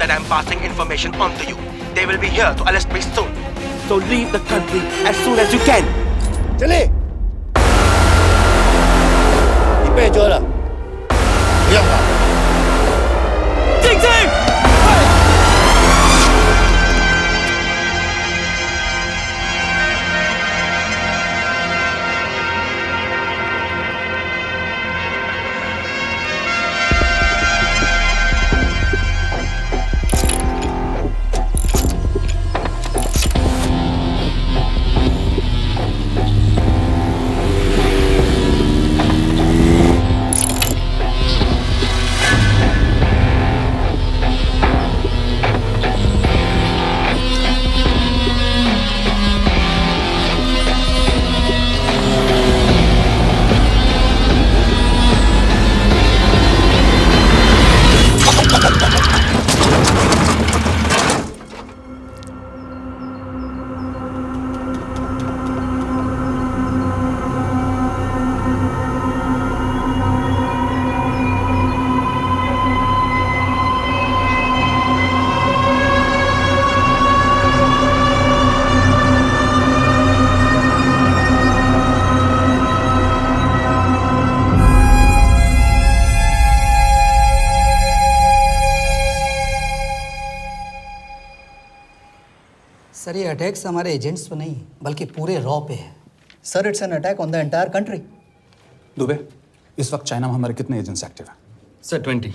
that I'm passing information on to you. They will be here to arrest me soon. So leave the country as soon as you can. चले. 你被捉了。不要跑。静静。सर ये attacks हमारे agents पे नहीं बल्कि पूरे raw पे है। Sir it's an attack on the entire country. Dubey, इस वक्त चाइना में हमारे कितने एजेंट्स एक्टिव हैं? सर 20।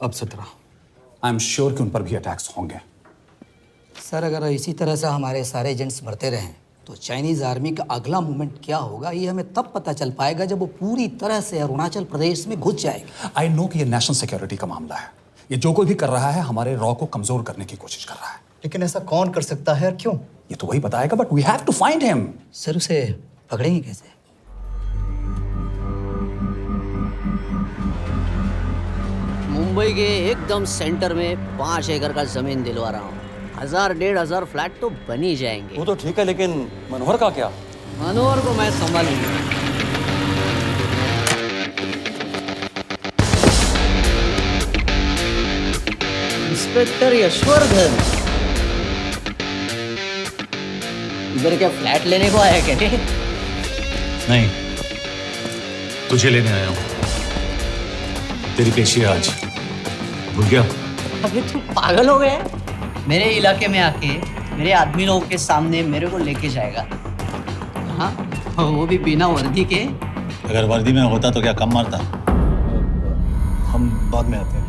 अब 17। आई एम श्योर कि उन पर भी अटैक्स होंगे। सर अगर इसी तरह से हमारे सारे एजेंट्स मरते रहें तो चाइनीज़ आर्मी का अगला मूवमेंट क्या होगा ये हमें तब पता चल पाएगा जब वो पूरी तरह से अरुणाचल प्रदेश में घुस जाएगी। आई नो कि ये नेशनल सिक्योरिटी का मामला है। ये जो कोई भी कर रहा है हमारे रॉ को कमजोर करने की कोशिश कर रहा है। लेकिन ऐसा कौन कर सकता है और क्यों? ये तो वही बताएगा, but we have to find him. Sir उसे पकड़ेंगे कैसे? मुंबई के एकदम सेंटर में 5 एकड़ का जमीन दिलवा रहा हूँ। 1000-1500 फ्लैट तो बन ही जाएंगे। वो तो ठीक है, लेकिन मनोहर का क्या? मनोहर को मैं संभालूंगा। इंस्पेक्टर यशवर्धन, इधर क्या फ्लैट लेने को आया क्या? नहीं, तुझे लेने आया हूँ। तेरी पेशी है आज, भूल गया? अबे तू पागल हो गया? मेरे इलाके में आके मेरे आदमी लोगों के सामने मेरे को लेके जाएगा? हाँ, वो भी बिना वर्दी के। अगर वर्दी में होता तो क्या कम मारता? हम बाद में आते हैं।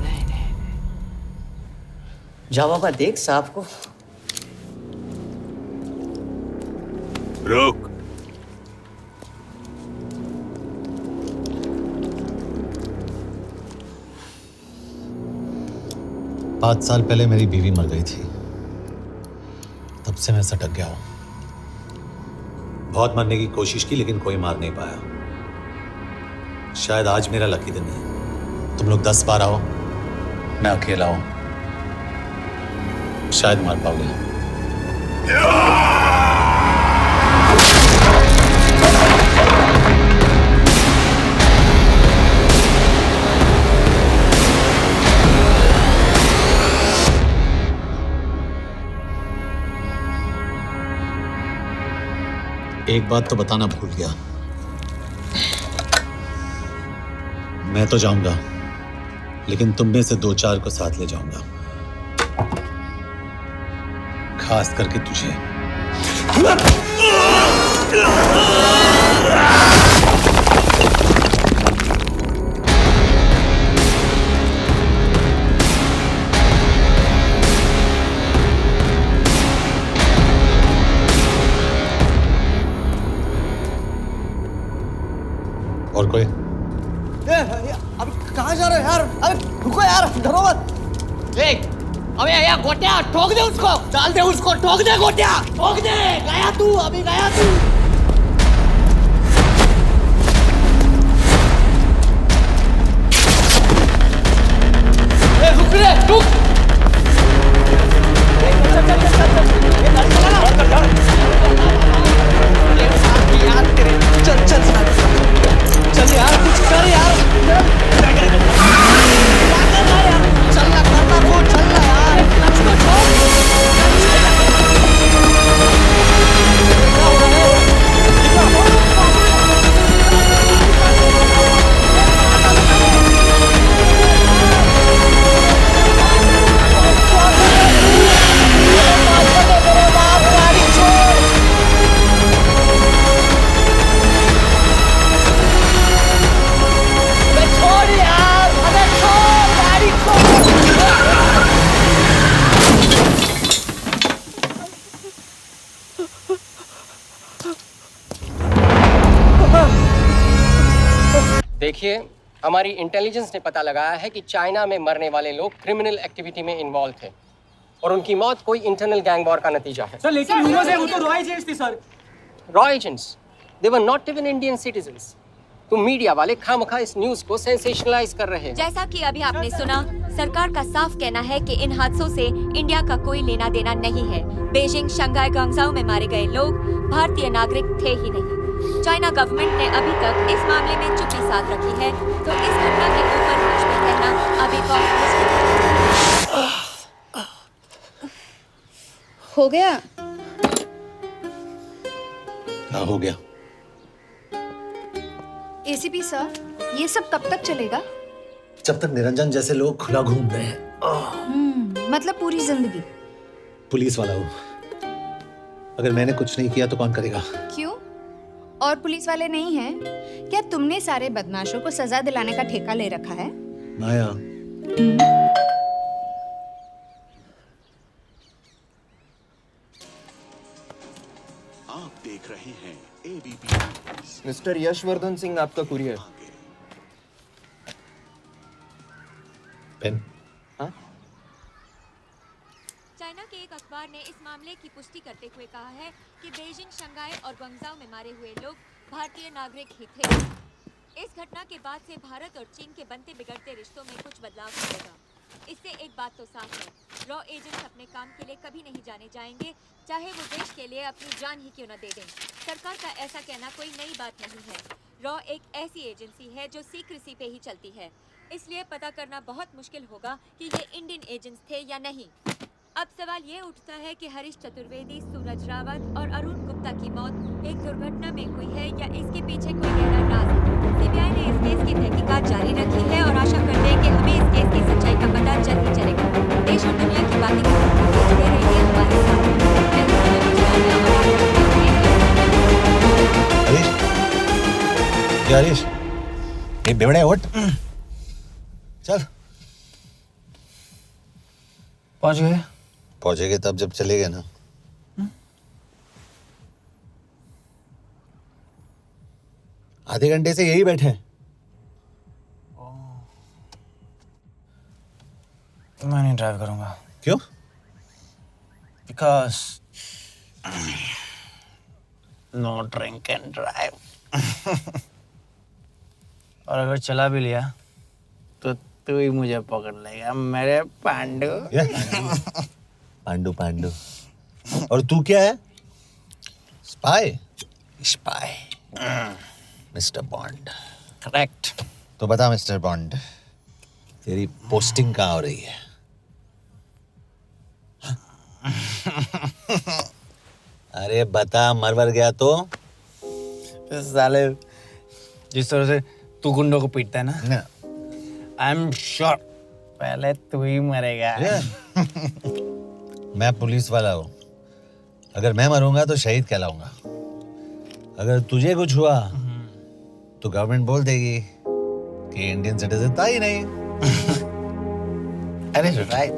जा बाबा, देख साहब को। रुक। पाँच साल पहले मेरी बीवी मर गई थी, तब से मैं सटक गया हूं। बहुत मरने की कोशिश की लेकिन कोई मार नहीं पाया। शायद आज मेरा लकी दिन है। तुम लोग 10-12 हो, मैं अकेला हूं, शायद मार पाओगे। एक बात तो बताना भूल गया, मैं तो जाऊंगा लेकिन तुम में से 2-4 को साथ ले जाऊंगा, खास करके तुझे। और कोई? अब कहाँ जा रहे हो यार? अबे रुको यार, डरो मत। देख, अबे यार गोटिया, ठोक दे उसको, डाल दे उसको, ठोक दे गोटिया, ठोक दे। गया तू, अभी गया तू। रुक रे, रुक। चल चल चल यार, कुछ कर यार। देखिए, हमारी इंटेलिजेंस ने पता लगाया है कि चाइना में मरने वाले लोग क्रिमिनल एक्टिविटी में इन्वॉल्व थे और उनकी मौत कोई इंटरनल गैंग वॉर का नतीजा है। सर लेकिन न्यूज़ है वो तो रॉ एजेंट्स थी sir. Raw agents, they were not even Indian citizens. तुम मीडिया वाले खामखा इस न्यूज को सेंसेशनलाइज कर रहे हैं। जैसा कि अभी आपने सुना, सरकार का साफ कहना है कि इन हादसों से इंडिया का कोई लेना देना नहीं है। बीजिंग, शंघाई, ग्वांगझाओ में मारे गए लोग भारतीय नागरिक थे ही नहीं। चाइना गवर्नमेंट ने अभी तक इस मामले में चुप्पी साध रखी है, तो इस घटना के ऊपर कुछ भी कहना अभी बहुत मुश्किल हो गया। हाँ हो गया। एसीपी सर, ये सब कब तक चलेगा? जब तक निरंजन जैसे लोग खुला घूम रहे हैं। मतलब पूरी जिंदगी? पुलिस वाला हूँ, अगर मैंने कुछ नहीं किया तो कौन करेगा? क्यों? और पुलिस वाले नहीं हैं? क्या तुमने सारे बदमाशों को सजा दिलाने का ठेका ले रखा है? माया, आप देख रहे हैं एबीपी। मिस्टर यशवर्धन सिंह, आपका कुरियर। पेन। चाइना के एक अखबार ने इस मामले की पुष्टि करते हुए कहा है कि बीजिंग, शंघाई और ग्वांगझाओ में मारे हुए लोग भारतीय नागरिक ही थे। इस घटना के बाद से भारत और चीन के बनते बिगड़ते रिश्तों में कुछ बदलाव होगा। इससे एक बात तो साफ है, रॉ एजेंट्स अपने काम के लिए कभी नहीं जाने जाएंगे, चाहे वो देश के लिए अपनी जान ही क्यों न दे दें। सरकार का ऐसा कहना कोई नई बात नहीं है। रॉ एक ऐसी एजेंसी है जो सीक्रेसी पे ही चलती है, इसलिए पता करना बहुत मुश्किल होगा कि ये इंडियन एजेंट्स थे या नहीं। अब सवाल ये उठता है कि हरीश चतुर्वेदी, सूरज रावत और अरुण गुप्ता की मौत एक दुर्घटना में हुई है या इसके पीछे कोई गहरा राज है। सीबीआई ने इस केस की तहकीकात जारी रखी है और आशा करते हैं कि हमें इस केस की सच्चाई का पता जल्द ही चलेगा। देश और दुनिया की बातें दे रही है हमारे साथ। हरीश, ये बेवड़े उठ, चल। पहुंच गए? पहुंचेंगे तब जब चलेंगे ना। आधे घंटे से यही बैठे हैं। मैं नहीं ड्राइव करूंगा। क्यों? Because no drink and drive. और अगर चला भी लिया तो तू ही मुझे पकड़ लेगा मेरे पांडू। पांडू पांडू। और तू क्या है? Spy? Spy. Mister bond. Correct. तो बता मिस्टर बॉन्ड, तेरी पोस्टिंग कहाँ हो रही है? अरे बता, मरवर गया तो? साले जिस तरह से तू गुंडों को पीटता है ना, आई एम श्योर पहले तू ही मरेगा। मैं पुलिस वाला हूँ, अगर मैं मरूंगा तो शहीद कहलाऊंगा। अगर तुझे कुछ हुआ तो गवर्नमेंट बोल देगी कि इंडियन सिटीजन था ही नहीं। अरे राइट।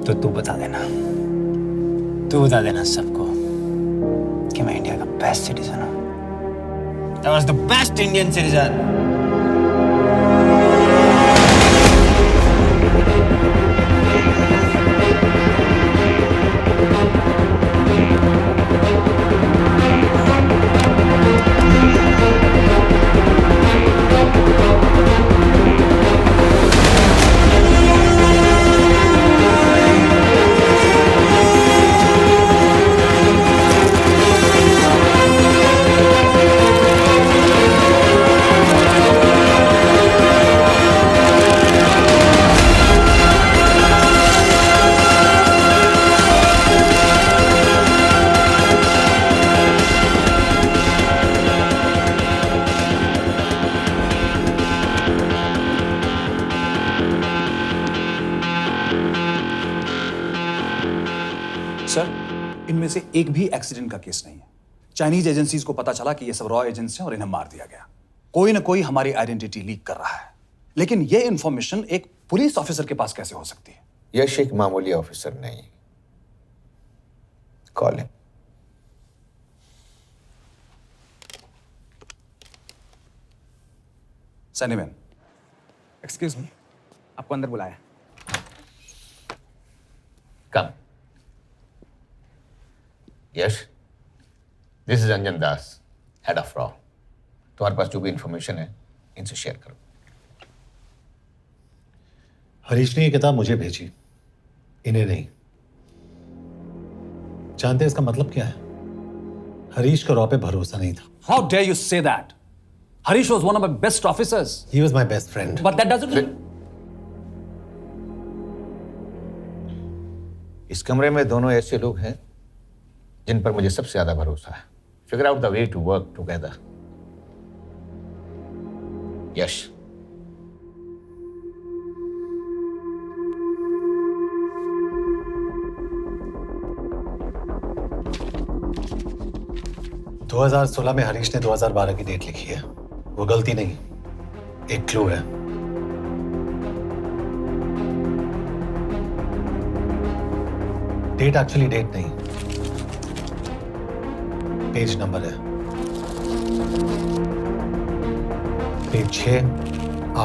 तो तू बता देना सबको कि मैं इंडिया का बेस्ट सिटीजन हूँ। I was the best Indian citizen. Sir, इनमें से एक भी एक्सीडेंट का केस नहीं है। चाइनीज एजेंसीज को पता चला कि ये सब रॉ एजेंट्स हैं और इन्हें मार दिया गया। कोई ना कोई हमारी आइडेंटिटी लीक कर रहा है, लेकिन ये इंफॉर्मेशन एक पुलिस ऑफिसर के पास कैसे हो सकती है? यश एक मामूली ऑफिसर नहीं। Call him. सैनीमैन, एक्सक्यूज मी, आपको अंदर बुलाया। Come. Yash, this is Anjan Das, head of रॉ। तुम्हारे पास जो भी इंफॉर्मेशन है इनसे शेयर करो। हरीश ने ये किताब मुझे भेजी, इन्हें नहीं। जानते हैं इसका मतलब क्या है? हरीश को रॉ पे भरोसा नहीं था। how dare you say that? Harish was one of my best officers. He was my best friend. But that doesn't... इस कमरे में दोनों ऐसे लोग हैं जिन पर मुझे सबसे ज्यादा भरोसा है। Figure out the way to work together. Yash, – 2016 में हरीश ने 2012 की डेट लिखी है। वो गलती नहीं, एक क्लू है। डेट एक्चुअली डेट नहीं, पेज नंबर है। पेज 6,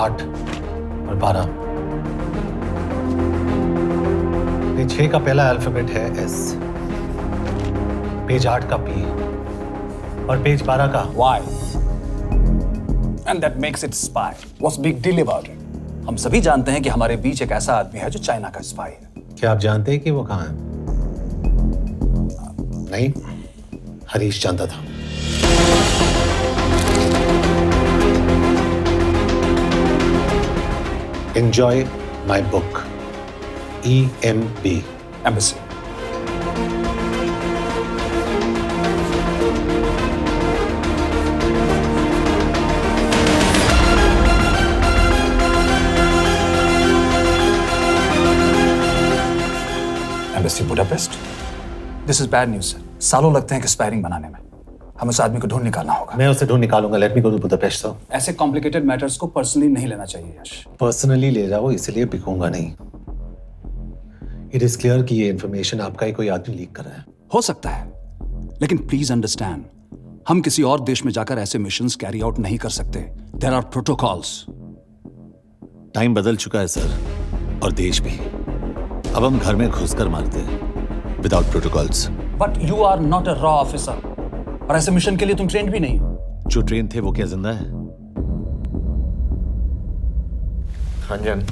8 और 12। पेज 6 का पहला अल्फाबेट है S, पेज 8 का P और पेज 12 का Why? And that makes it spy. What's big deal about it? हम सभी जानते हैं कि हमारे बीच एक ऐसा आदमी है जो चाइना का स्पाई है। क्या आप जानते हैं कि वो कहाँ है? नहीं, हरीश जानता था। Enjoy my book. EMB. Embassy. Embassy Budapest. This is bad news, sir. सालों लगते हैं कि स्पायरिंग बनाने में। हमें उस आदमी को ढूंढ निकालना होगा। मैं उसे ढूंढ निकालूंगा। Let me go to Budapest sir. ऐसे कॉम्प्लिकेटेड मैटर्स को पर्सनली नहीं लेना चाहिए यश। पर्सनली ले जाओ, इसलिए बिकूंगा नहीं। इट इज क्लियर कि ये इंफॉर्मेशन आपका ही कोई आदमी लीक कर रहा है। हो सकता है, लेकिन प्लीज अंडरस्टैंड, हम किसी और देश में जाकर ऐसे मिशंस कैरी आउट नहीं कर सकते। There are protocols. टाइम बदल चुका है सर, और देश भी। अब हम घर में घुसकर मारते हैं without protocols. But you are not a रॉ ऑफिसर, और ऐसे मिशन के लिए तुम ट्रेंड भी नहीं हो। जो ट्रेन थे वो क्या जिंदा है? अंजन,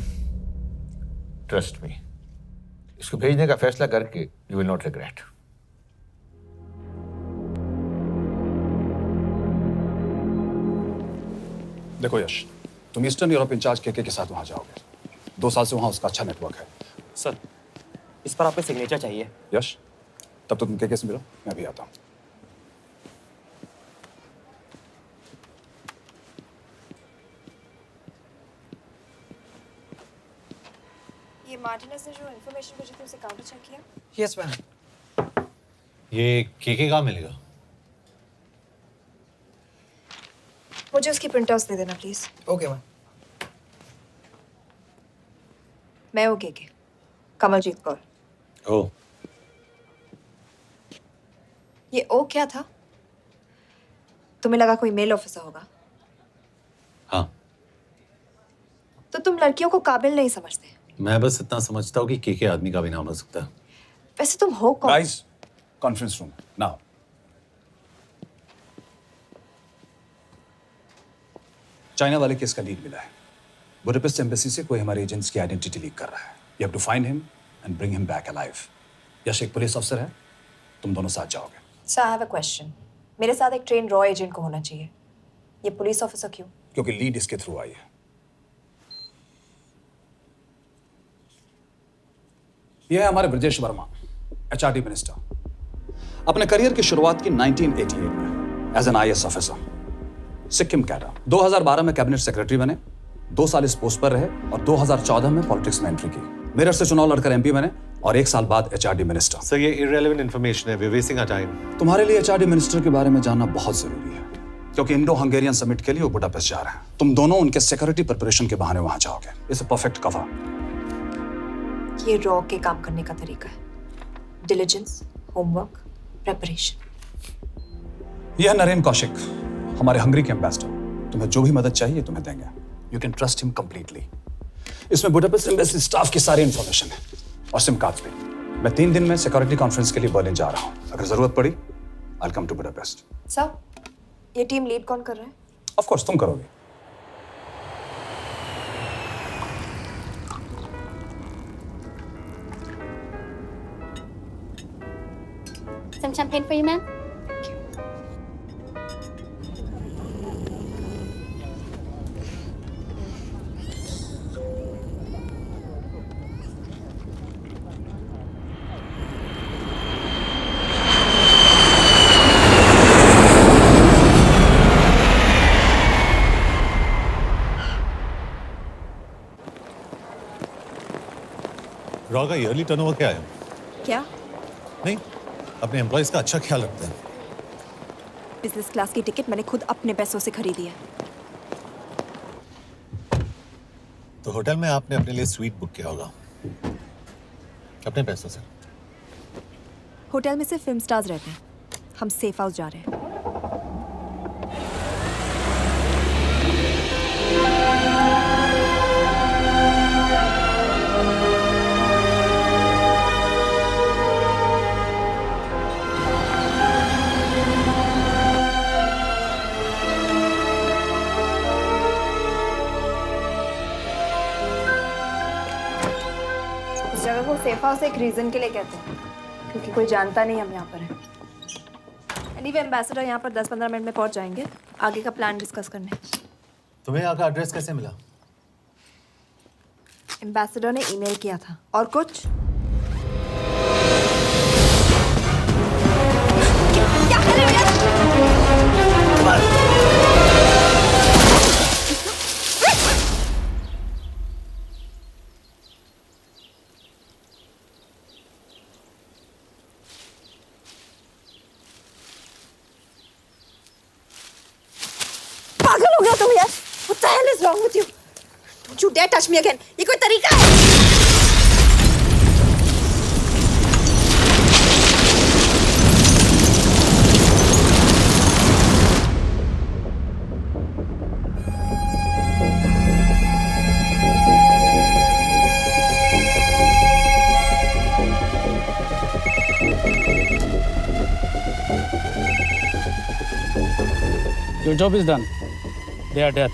ट्रस्ट मी, इसको भेजने का फैसला करके यू विल नॉट रिग्रेट। देखो यश, तुम ईस्टर्न यूरोप इंचार्ज के साथ वहां जाओगे। 2 साल से वहां उसका अच्छा नेटवर्क है। सर, इस पर आपके सिग्नेचर चाहिए। यश, तब तो तुम के से मिलो, मैं भी आता हूं। ये मार्टिनेज ने जो इन्फॉर्मेशन भेजी थी उसे काउंटर चेक किया? Yes ma'am. ये केके कहाँ मिलेगा? मुझे उसकी प्रिंटआउट्स दे देना प्लीज। Okay ma'am. मैं हूँ केके, कमलजीत कौर। ओह, ये ओ क्या था? तुम्हें लगा कोई मेल ऑफिसर होगा? हाँ। तो तुम लड़कियों को काबिल नहीं समझते। मैं बस इतना समझता हूँ कि केके आदमी का भी नाम हो सकता है। वैसे तुम हो कौन? Guys, conference room now. China वाले केस का लीड मिला है। बुडापेस्ट एम्बेसी से कोई हमारे एजेंट्स की आइडेंटिटी लीक कर रहा है। You have to find him and bring him back alive. Yash एक पुलिस अफसर है, तुम दोनों साथ जाओगे। Sir, I have a question. मेरे साथ एक ट्रेन रॉ एजेंट को होना चाहिए। ये पुलिस ऑफिसर क्यों? क्योंकि लीड इसके थ्रू आई है। यह है हमारे ब्रजेश वर्मा, एचआरडी मिनिस्टर। अपने करियर की शुरुआत की 1988 में as an IAS officer, Sikkim cadre. 2012 में कैबिनेट सेक्रेटरी बने, 2 साल इस पोस्ट पर रहे और 2014 में पॉलिटिक्स में एंट्री की। मेरठ से चुनाव लड़कर एमपी बने और 1 साल बाद एचआरडी मिनिस्टर। सर, ये इररिलेवेंट इंफॉर्मेशन है, we are wasting our time. तुम्हारे लिए एचआरडी मिनिस्टर के बारे में जानना बहुत जरूरी है, क्योंकि इंडो हंगेरियन समिट के लिए वो बुडापेस्ट जा रहे हैं। तुम दोनों उनके सिक्योरिटी प्रिपरेशन के बहाने वहां जाओगे। It's a perfect cover. ये रॉ के काम करने का तरीका है। Diligence, homework, preparation. यह नरेन कौशिक, हमारे हंगरी के एम्बेसडर। तुम्हें जो भी मदद चाहिए तुम्हें देंगे। You can trust him completely. इसमें बुडापेस्ट एम्बेसी स्टाफ की सारी इंफॉर्मेशन है और सिम कार्ड्स भी। मैं 3 दिन में सिक्योरिटी कॉन्फ्रेंस के लिए बर्लिन जा रहा हूँ। अगर जरूरत पड़ी I will come to Budapest. Sir, ये टीम लीड कौन कर रहा है? ऑफ कोर्स तुम करोगे। Some champagne for you, ma'am. Raw का ईयरली टर्नओवर क्या है? क्या? नहीं, अपने एम्प्लॉइज का अच्छा ख्याल रखते हैं। बिजनेस क्लास की टिकट मैंने खुद अपने पैसों से खरीदी है। तो होटल में आपने अपने लिए स्वीट बुक किया होगा अपने पैसों से। होटल में सिर्फ फिल्म स्टार्स रहते हैं। हम सेफ हाउस जा रहे हैं। इस जगह को सेफ हाउस एक रीजन के लिए कहते हैं, क्योंकि कोई जानता नहीं हम यहाँ पर हैं। एनीवे एम्बेसडर यहाँ पर 10-15 मिनट में पहुँच जाएंगे आगे का प्लान डिस्कस करने। तुम्हें यहाँ का एड्रेस कैसे मिला? एम्बेसडर ने ईमेल किया था। और कुछ? पागल हो गया तुम यार? What the hell is wrong with you? Don't you dare touch me again. ये कोई तरीका है? Your job is done. They are dead.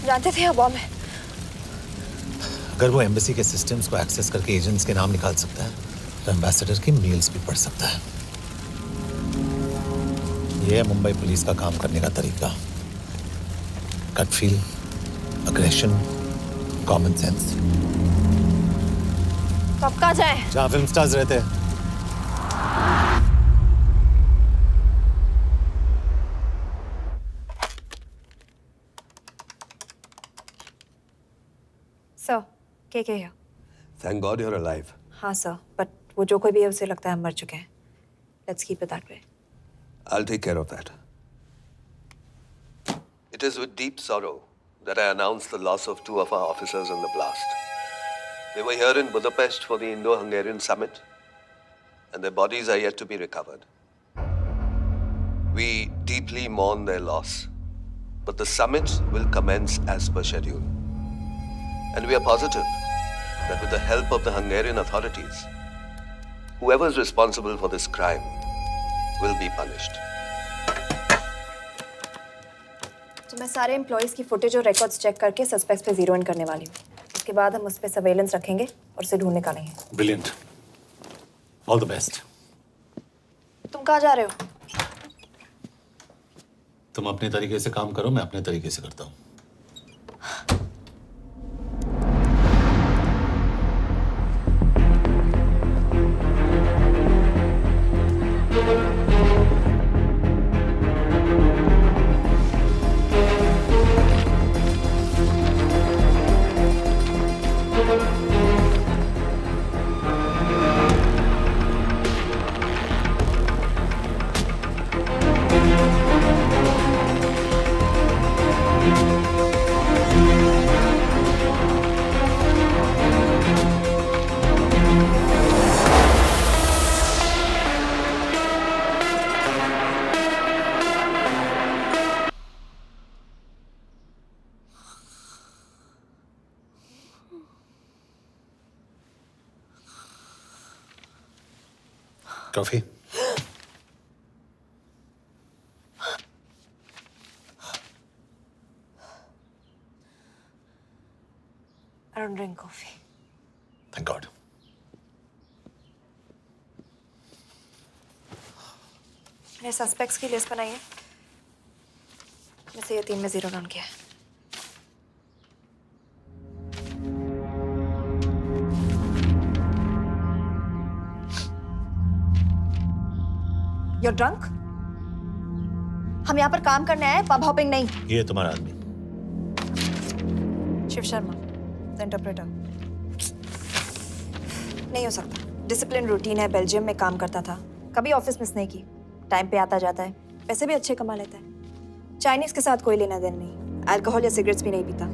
जानते थे बॉम्ब है। अगर वो एम्बेसी के सिस्टम्स को एक्सेस करके एजेंट्स के नाम निकाल सकता है तो एम्बेसडर की मेल्स भी पढ़ सकता है। ये है मुंबई पुलिस का काम करने का तरीका। Gut feel, aggression, common sense. कब कहाँ जाए? जहाँ फिल्म स्टार्स रहते हैं। सर, के here? Thank God you're alive. हाँ सर, बट वो जो कोई भी है उसे लगता है हम मर चुके हैं। Let's keep it that way. I'll take care of that. It is with deep sorrow that I announce the loss of 2 of our officers in the blast. They were here in Budapest for the Indo-Hungarian summit, and their bodies are yet to be recovered. We deeply mourn their loss, but the summit will commence as per schedule. And we are positive that with the help of the Hungarian authorities, whoever is responsible for this crime will be punished. तो मैं सारे employees की footage और records check करके suspects पे zero in करने वाली हूँ। उसके बाद हम उस पर सर्वेलेंस रखेंगे और उसे ढूंढ निकालेंगे। Brilliant, all the best. तुम कहाँ जा रहे हो? तुम अपने तरीके से काम करो, मैं अपने तरीके से करता हूँ। Coffee? I don't drink coffee. Thank God. मैंने सस्पेक्ट्स की लिस्ट बनाई है. वैसे ये 3 में 0 डाउन किया है. You're drunk? हम यहाँ पर काम करने आए, पब हॉपिंग नहीं. ये तुम्हारा आदमी. Shiv Sharma, the interpreter. नहीं हो सकता. डिसिप्लिन रूटीन है, बेल्जियम में काम करता था, कभी ऑफिस मिस नहीं की, टाइम पे आता जाता है, पैसे भी अच्छे कमा लेता है. चाइनीज के साथ कोई लेना देना नहीं, अल्कोहल या सिगरेट्स भी नहीं पीता,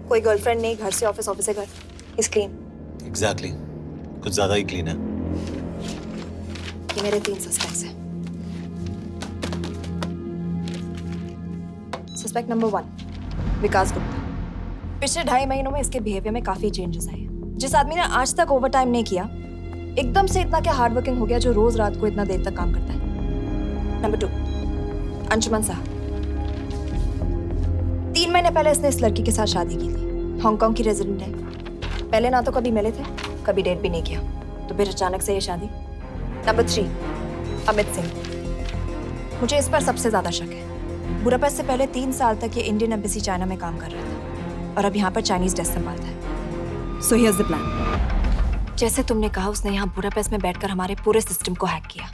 कोई गर्लफ्रेंड नहीं, घर से ऑफिस, ऑफिस से घर. Is clean. एग्जैक्टली. कुछ ज्यादा ही क्लीन है. ये मेरे 3 सस्पेक्ट्स हैं. सस्पेक्ट नंबर 1, विकास गुप्ता. पिछले 2.5 महीनों में इसके बिहेवियर में काफी चेंजेस आए हैं. जिस आदमी ने आज तक ओवर टाइम नहीं किया, एकदम से इतना क्या हार्ड वर्किंग हो गया जो रोज रात को इतना देर तक काम करता है. नंबर 2, अंशुमन साहब. 3 महीने पहले इसने इस लड़की के साथ शादी की थी. हांगकांग की रेजिडेंट है. पहले ना तो कभी मिले थे, कभी डेट भी नहीं किया, तो फिर अचानक से ये शादी. नंबर 3, अमित सिंह. मुझे इस पर सबसे ज्यादा शक है. बुडापेस्ट से पहले 3 साल तक ये इंडियन एम्बेसी चाइना में काम कर रहा था और अब यहाँ पर चाइनीज डेस्क संभालता है. So here's the plan. जैसे तुमने कहा, उसने यहाँ बुडापेस्ट में बैठकर हमारे पूरे सिस्टम को हैक किया.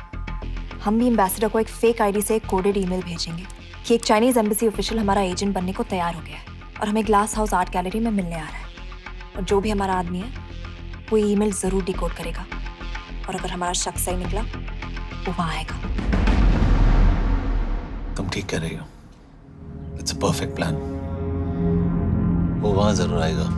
हम भी एम्बेसडर को एक फेक आईडी से एक कोडेड ईमेल भेजेंगे कि एक चाइनीज एम्बेसी ऑफिशियल हमारा एजेंट बनने को तैयार हो गया है और हमें ग्लास हाउस आर्ट गैलरी में मिलने आ रहा है. और जो भी हमारा आदमी है वो ईमेल जरूर डिकोड करेगा और अगर हमारा शक सही निकला वो वहाँ आएगा. तुम ठीक कह रही हो. It's a perfect plan. वो वहां जरूर आएगा.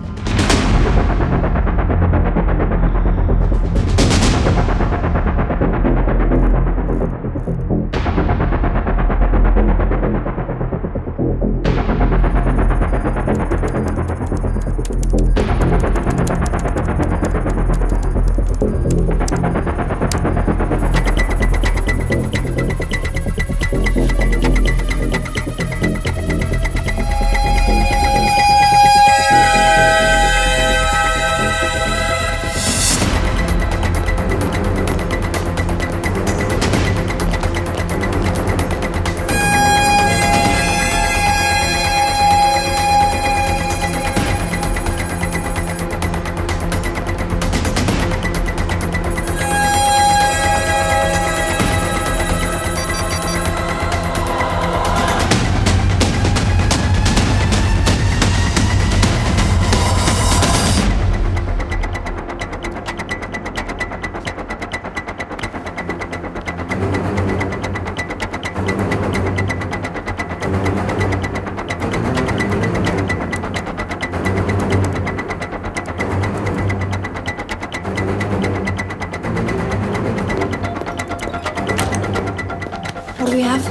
What do we have?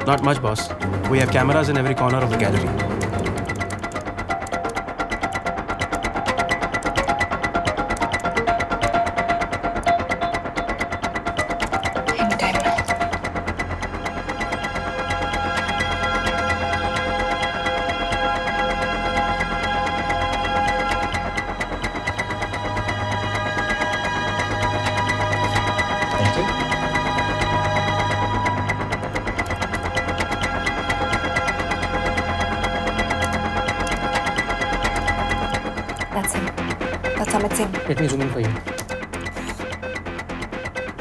Not much, boss. We have cameras in every corner of the gallery. Anytime now. That's him. That's Amit Singh. Let me zoom in for you.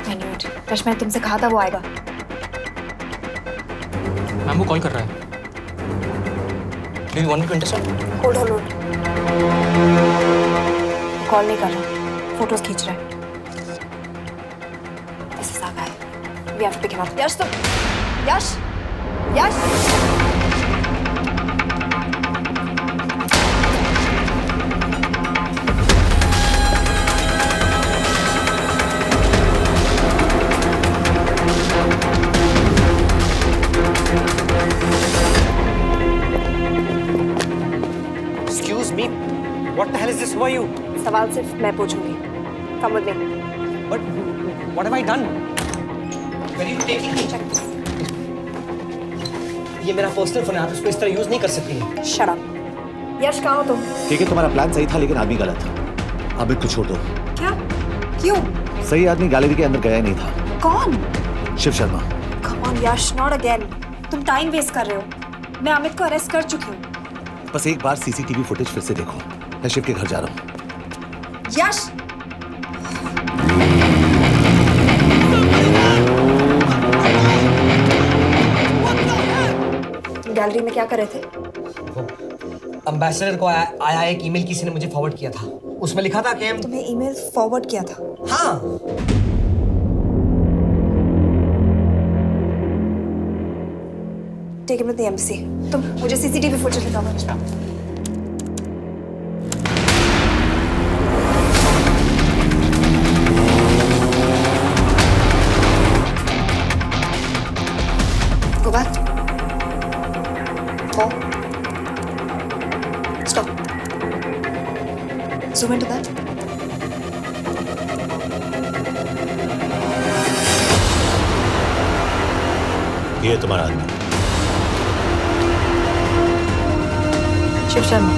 I knew it. Rush, मैंने तुमसे कहा था वो आएगा. Ma'am वो call कर रहा है. Do you want me to intercept? Hold. Call नहीं कर रहा. फोटोज खींच रहा है. This is our guy. We have to pick him up. यश तुम. यश. Excuse me. What the hell is this? Who are you? सवाल सिर्फ मैं पूछूंगी. Come with me. But what have I done? Where are you taking me? ये मेरा personal phone है, आप इसको इस तरह यूज नहीं कर सकती हैं। Shut up. यश कहाँ हो तुम? ठीक है, तुम्हारा प्लान सही था लेकिन आदमी गलत था। अमित को छोड़ दो। क्या? क्यों? सही आदमी गैलरी के अंदर गया ही नहीं था। कौन? Shiv Sharma. Come on Yash, not again. तुम टाइम वेस्ट कर रहे हो। मैं अमित को अरेस्ट कर चुकी हूँ। बस एक बार सीसीटीवी फुटेज फिर से देखो। मैं शिव के घर जा रहा हूँ। यश! तुम गैलरी में क्या कर रहे थे? एम्बेसडर को आया एक ईमेल किसी ने मुझे फॉरवर्ड किया था। उसमें लिखा था कि हम तुम्हें ईमेल फॉरवर्ड किया था? हाँ। Take him to the embassy. तुम मुझे सीसीटीवी फुटेज दिखाओ। Go back. Four. Stop. Zoom into that. ये तुम्हारा आदमी। शिव शर्मा।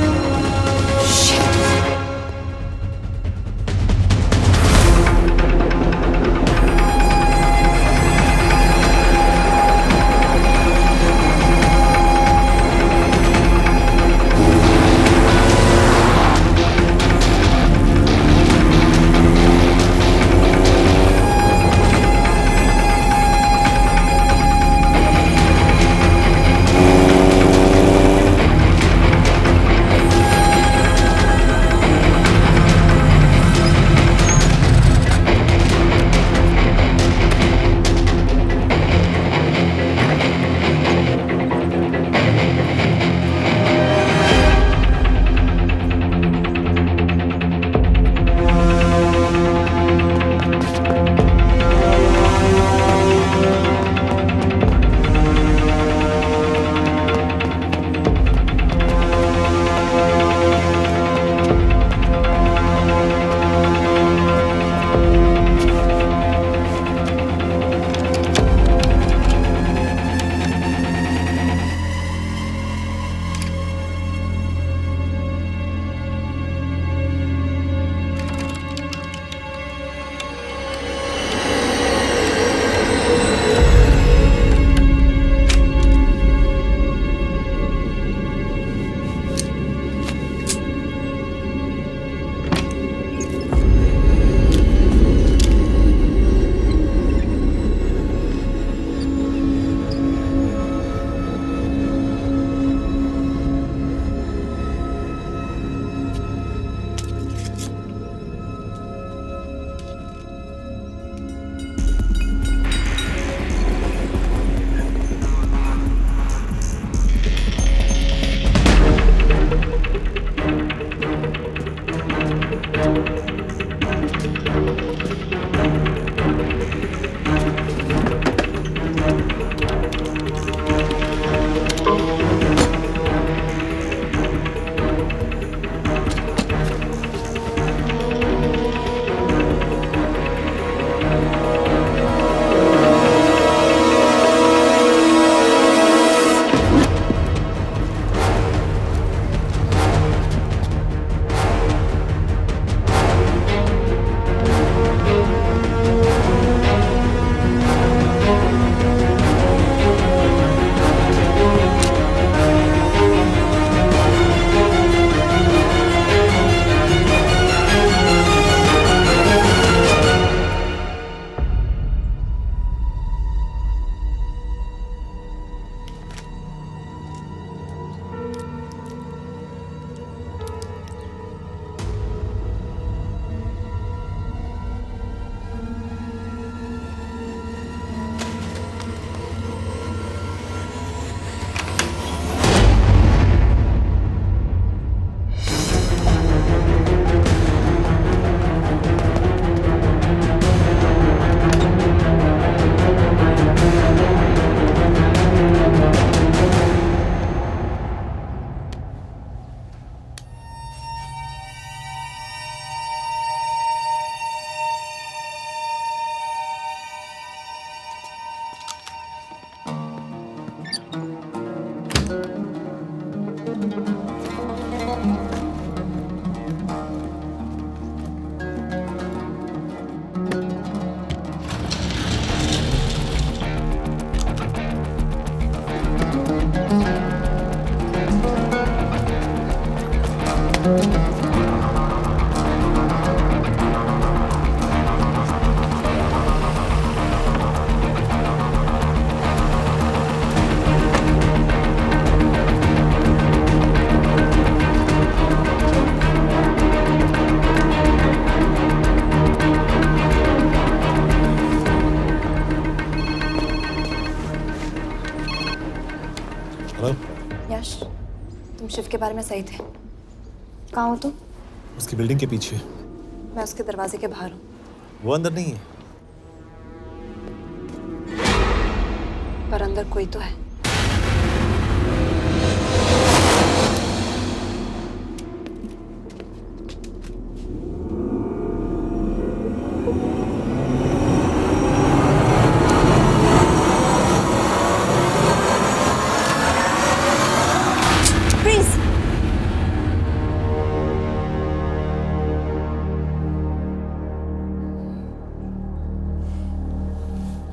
शिव के बारे में सही थे। कहाँ हो तुम? उसकी बिल्डिंग के पीछे। मैं उसके दरवाजे के बाहर हूँ। वो अंदर नहीं है। पर अंदर कोई तो है।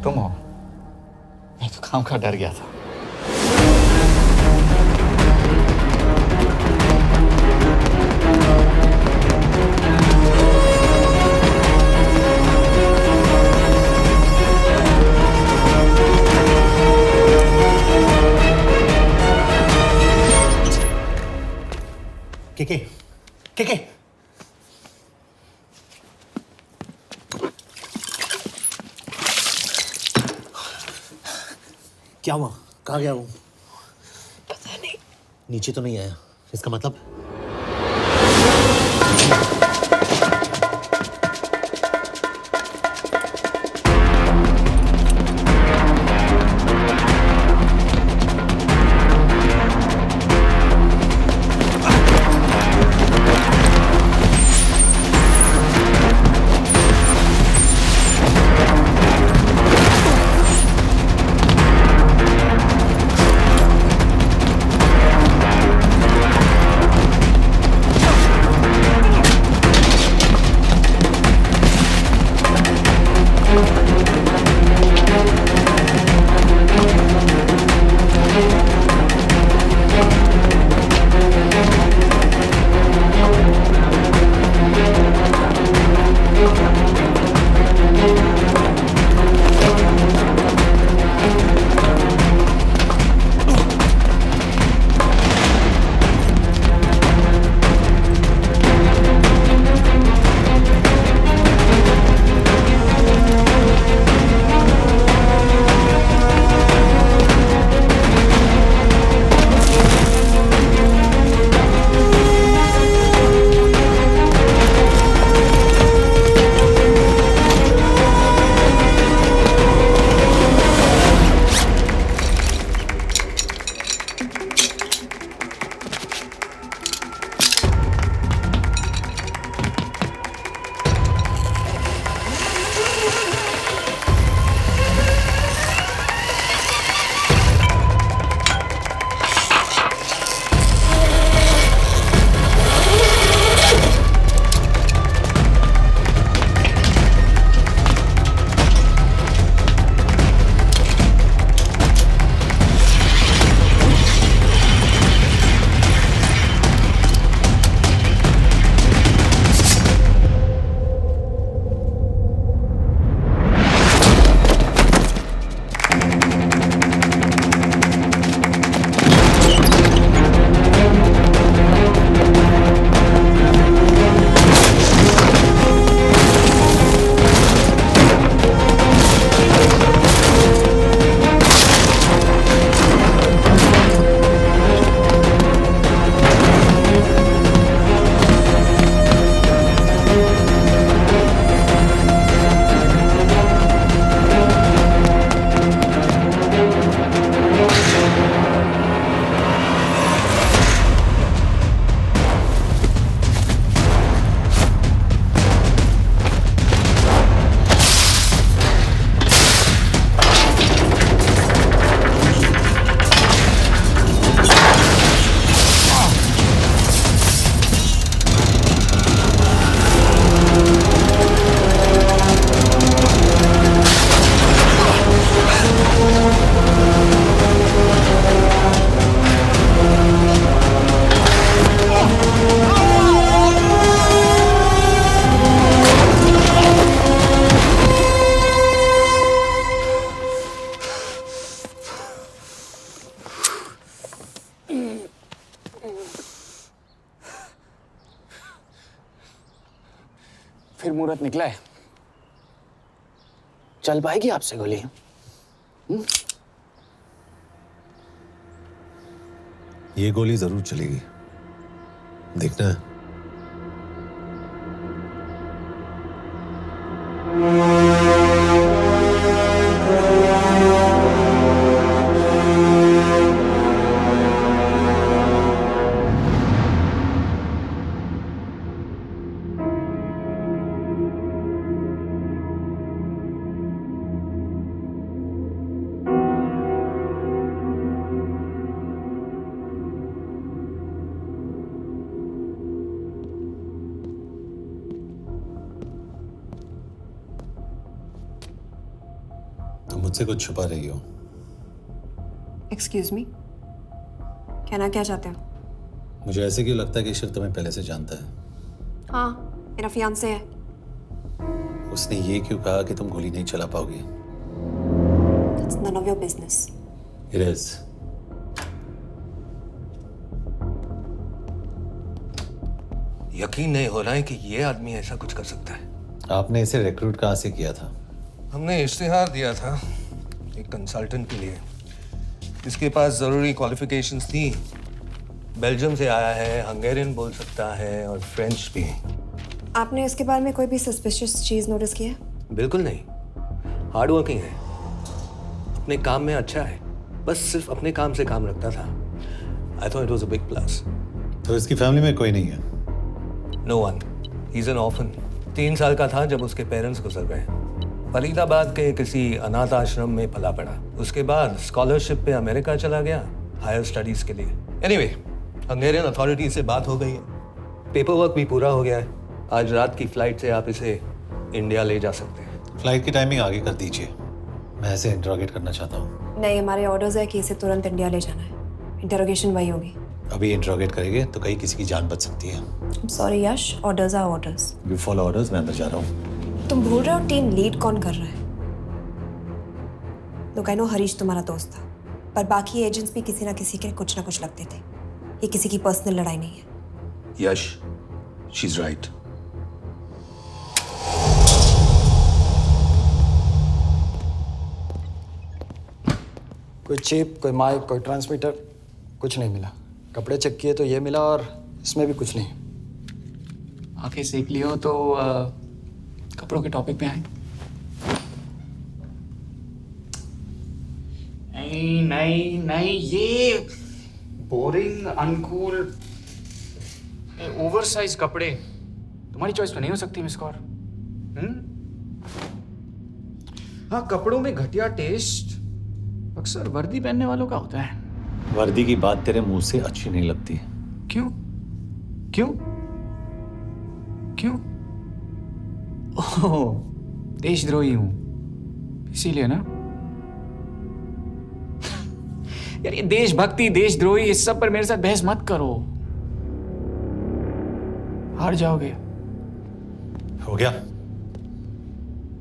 तुम हो? मैं तो काम का डर गया था। के क्या हुआ? कहाँ गया वो? पता नहीं। नीचे तो नहीं आया, इसका मतलब? फिर मुहूर्त निकला है, चल पाएगी आपसे गोली? ये गोली जरूर चलेगी, देखना है। तुम मुझसे कुछ छुपा रही हो। एक्सक्यूज मी, कहना क्या चाहते हो? मुझे ऐसे क्यों लगता है कि शिव तुम्हें पहले से जानता है? हाँ, मेरा फियांसे है। उसने ये क्यों कहा कि तुम गोली नहीं चला पाओगी? It's none of your business. It is. यकीन नहीं हो रहा है कि ये आदमी ऐसा कुछ कर सकता है। आपने इसे रिक्रूट कहाँ से किया था? हमने इश्तिहार दिया था एक कंसल्टेंट के लिए। इसके पास ज़रूरी क्वालिफिकेशंस थी। बेल्जियम से आया है, हंगेरियन बोल सकता है और फ्रेंच भी। आपने इसके बारे में कोई भी सस्पिशियस चीज़ नोटिस की है? बिल्कुल नहीं, हार्ड वर्किंग है, अपने काम में अच्छा है, बस सिर्फ अपने काम से काम रखता था। I thought it was a big plus. तो इसकी फैमिली में कोई नहीं है? No one, he is an orphan. 3 साल का था जब उसके पेरेंट्स गुजर गए। फरीदाबाद के किसी अनाथ आश्रम में पला पड़ा। उसके बाद स्कॉलरशिप पे अमेरिका चला गया हायर स्टडीज के लिए। एनीवे, हंगेरियन अथॉरिटी से बात हो गई है, पेपर वर्क भी पूरा हो गया है। आज रात की फ्लाइट से आप इसे इंडिया ले जा सकते हैं। फ्लाइट की टाइमिंग आगे कर दीजिए, मैं इसे इंटरोगेट करना चाहता हूँ। नहीं, हमारे ऑर्डर्स है कि इसे तुरंत इंडिया ले जाना है। इंटरोगेशन वही होगी। अभी इंटरोगेट करेंगे तो कहीं किसी की जान बच सकती है। Sorry Yash, orders are orders. You follow orders, मैं अंदर जा रहा हूँ। तुम भूल रहे हो टीम लीड कौन कर रहा है? लोग, आई नो हरीश तुम्हारा दोस्त था, पर बाकी एजेंट्स भी किसी ना किसी के कुछ ना कुछ लगते थे। ये किसी की पर्सनल लड़ाई नहीं है। यश, शी इज राइट। कोई चिप, कोई माइक, कोई ट्रांसमीटर, कुछ नहीं मिला। कपड़े चेक किए तो ये मिला और इसमें भी कुछ नहीं। आंखें सेक लियो तो कपड़ों के टॉपिक पे आए। नहीं नहीं नहीं, ये बोरिंग, अनकूल, ओवरसाइज कपड़े तुम्हारी चॉइस तो नहीं हो सकती मिस कौर। हाँ, कपड़ों में घटिया टेस्ट अक्सर वर्दी पहनने वालों का होता है। वर्दी की बात तेरे मुंह से अच्छी नहीं लगती। क्यों क्यों क्यों? ओह, देशद्रोही हूं इसीलिए ना। यार, ये देशभक्ति, देशद्रोही, इस सब पर मेरे साथ बहस मत करो, हार जाओगे। हो गया,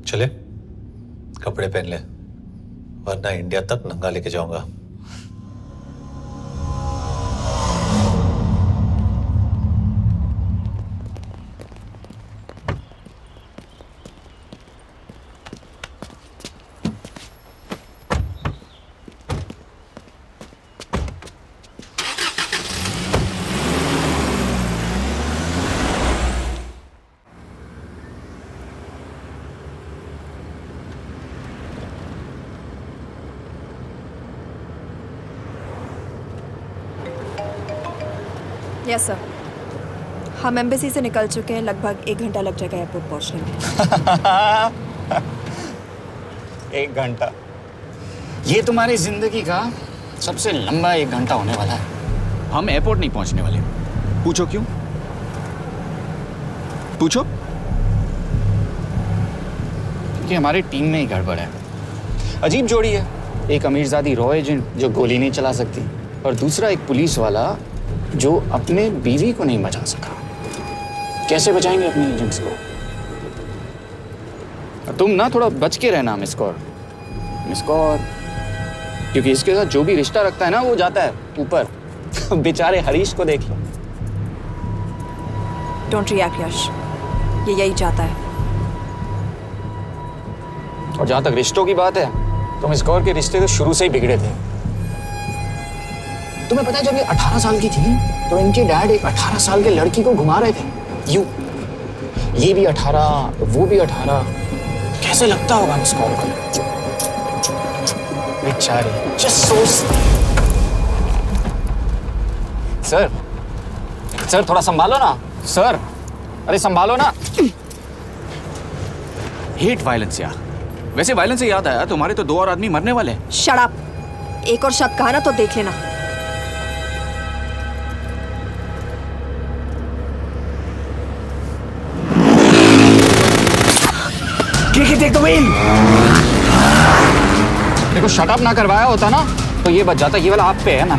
चले कपड़े पहन ले, वरना इंडिया तक नंगा लेके जाऊंगा। यस सर, हम एम्बेसी से निकल चुके हैं। लगभग 1 घंटा लग जाएगा एयरपोर्ट पहुंचने में। 1 घंटा? ये तुम्हारी जिंदगी का सबसे लंबा 1 घंटा होने वाला है। हम एयरपोर्ट नहीं पहुंचने वाले। पूछो क्यों? पूछो। क्योंकि हमारी टीम में ही गड़बड़ है। अजीब जोड़ी है, एक अमीरजादी रॉ एजेंट जो गोली नहीं चला सकती, और दूसरा एक पुलिस वाला जो अपने बीवी को नहीं बचा सका। कैसे बचाएंगे अपने एजेंट्स को? तुम ना थोड़ा बच के रहना मिस कौर, क्योंकि इसके साथ जो भी रिश्ता रखता है ना, वो जाता है ऊपर। बेचारे हरीश को देख लो। डोंट रिएक्ट यश, ये यही चाहता है। और जहां तक रिश्तों की बात है, तो मिस कौर के रिश्ते तो शुरू से ही बिगड़े थे। तुम्हें पता है जब ये 18 साल की थी तो इनके डैड एक 18 साल के लड़की को घुमा रहे थे यूं। ये भी 18, वो भी 18। कैसे लगता होगा मिस कॉल को? बेचारी, जस्ट सो। सर थोड़ा संभालो ना सर। अरे संभालो ना। हेट वायलेंस यार। वैसे वायलेंस से याद आया, तुम्हारे तो 2 और आदमी मरने वाले हैं। Shut up. एक और शब्द कहा ना तो देख लेना। Take the wheel. देखो शट अप ना करवाया होता ना तो ये बच जाता। ये वाला आप पे है ना।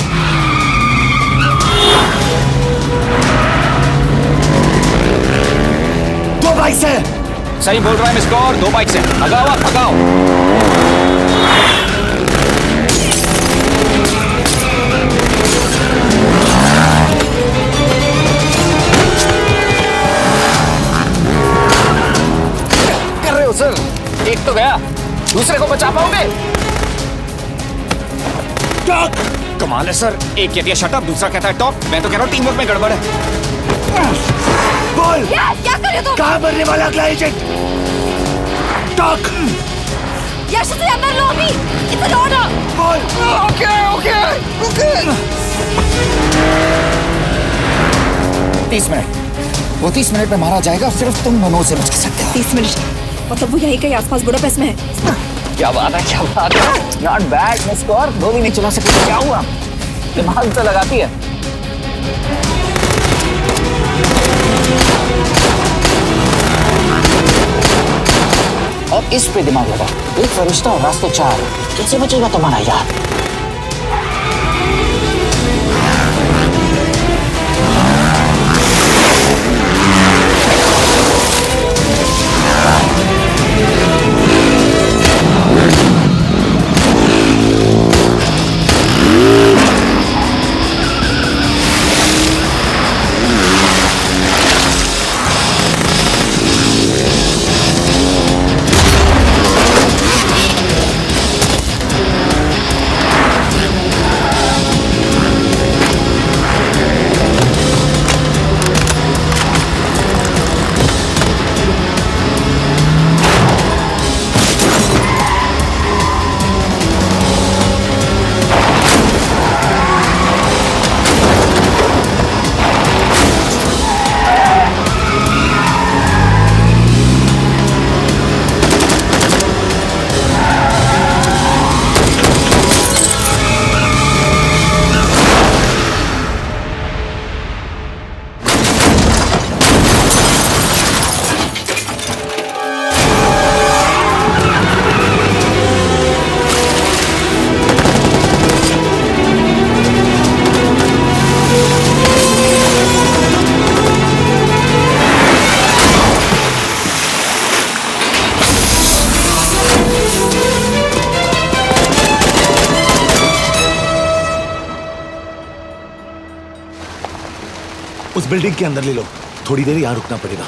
दो बाइक से। सही बोल रहा है मिस गौर, 2 बाइक से। भगाओ आप, भगाओ। कर रहे हो सर? एक तो गया, दूसरे को बचा पाओगे? टॉक। कमाल है सर। एक कहती है शट अप, दूसरा कहता है टॉक। मैं तो कह रहा हूँ टीम वर्क में गड़बड़ है। बोल। क्या कर रहे हो तुम? कहाँ मरने वाला अगला एजेंट? टॉक। यश से अंदर लो अभी। It's an order. बोल। ओके। 30 मिनट। वो 30 मिनट में मारा जाएगा। सिर्फ तुम दोनों से बच सकते हो। 30 मिनट मतलब वो यहीं कहीं आसपास बुडापेस्ट में है। क्या बात है नॉट बैड मिस गौर। 2 भी नहीं चला सकते तो क्या हुआ? दिमाग तो लगाती है। और इस पे दिमाग लगा। एक फरिश्ता और रास्ते 4। कैसे बचेगा तुम्हारा यार? उस बिल्डिंग के अंदर ले लो। थोड़ी देर यहां रुकना पड़ेगा।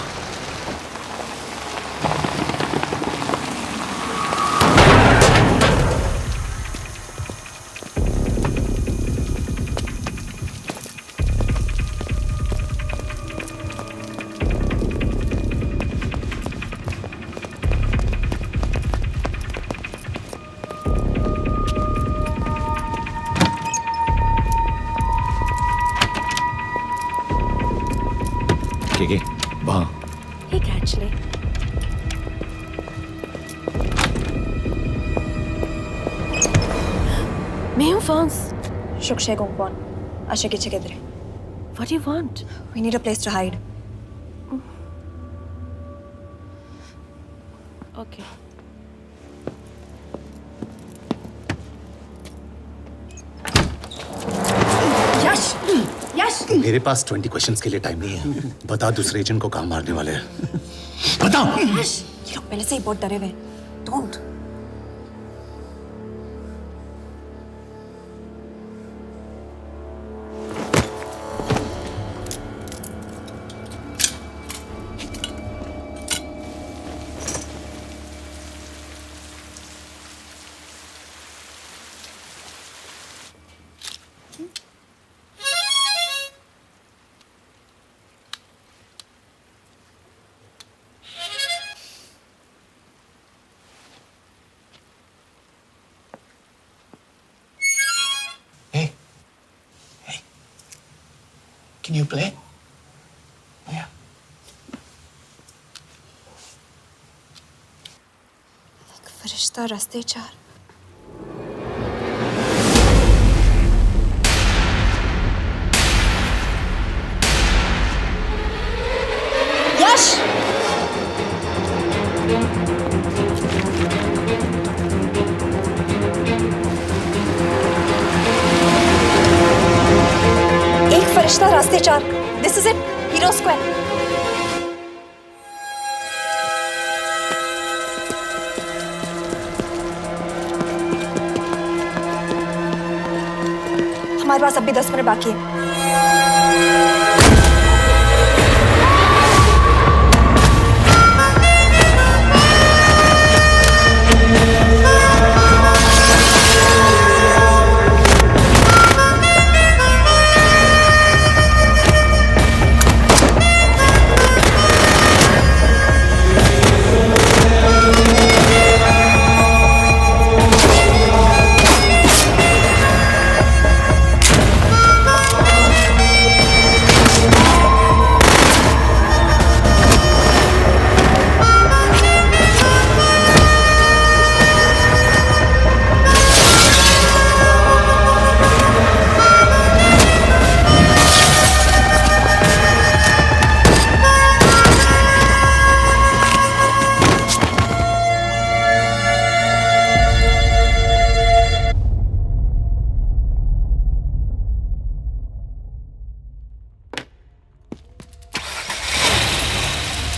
वहां Hey, actually. मैं हूँ फ्रांस। शुक्शे गोंगपॉन। आशा की चिकेदरे। What do you want? We need a place to hide. Okay. यश! यश! मेरे पास 20 क्वेश्चंस के लिए टाइम नहीं है। बता दूसरे एजेंट को कहाँ मारने वाले हैं। बता। यश! ये लोग पहले से ही बहुत डरे हुए हैं। Don't. Can you play? Yeah. फरिश्ता रास्ते चार। यश! एक फरिश्ता रास्ते चार। This is it, hero square. हमारे पास अब भी 10 मिनट बाकी है।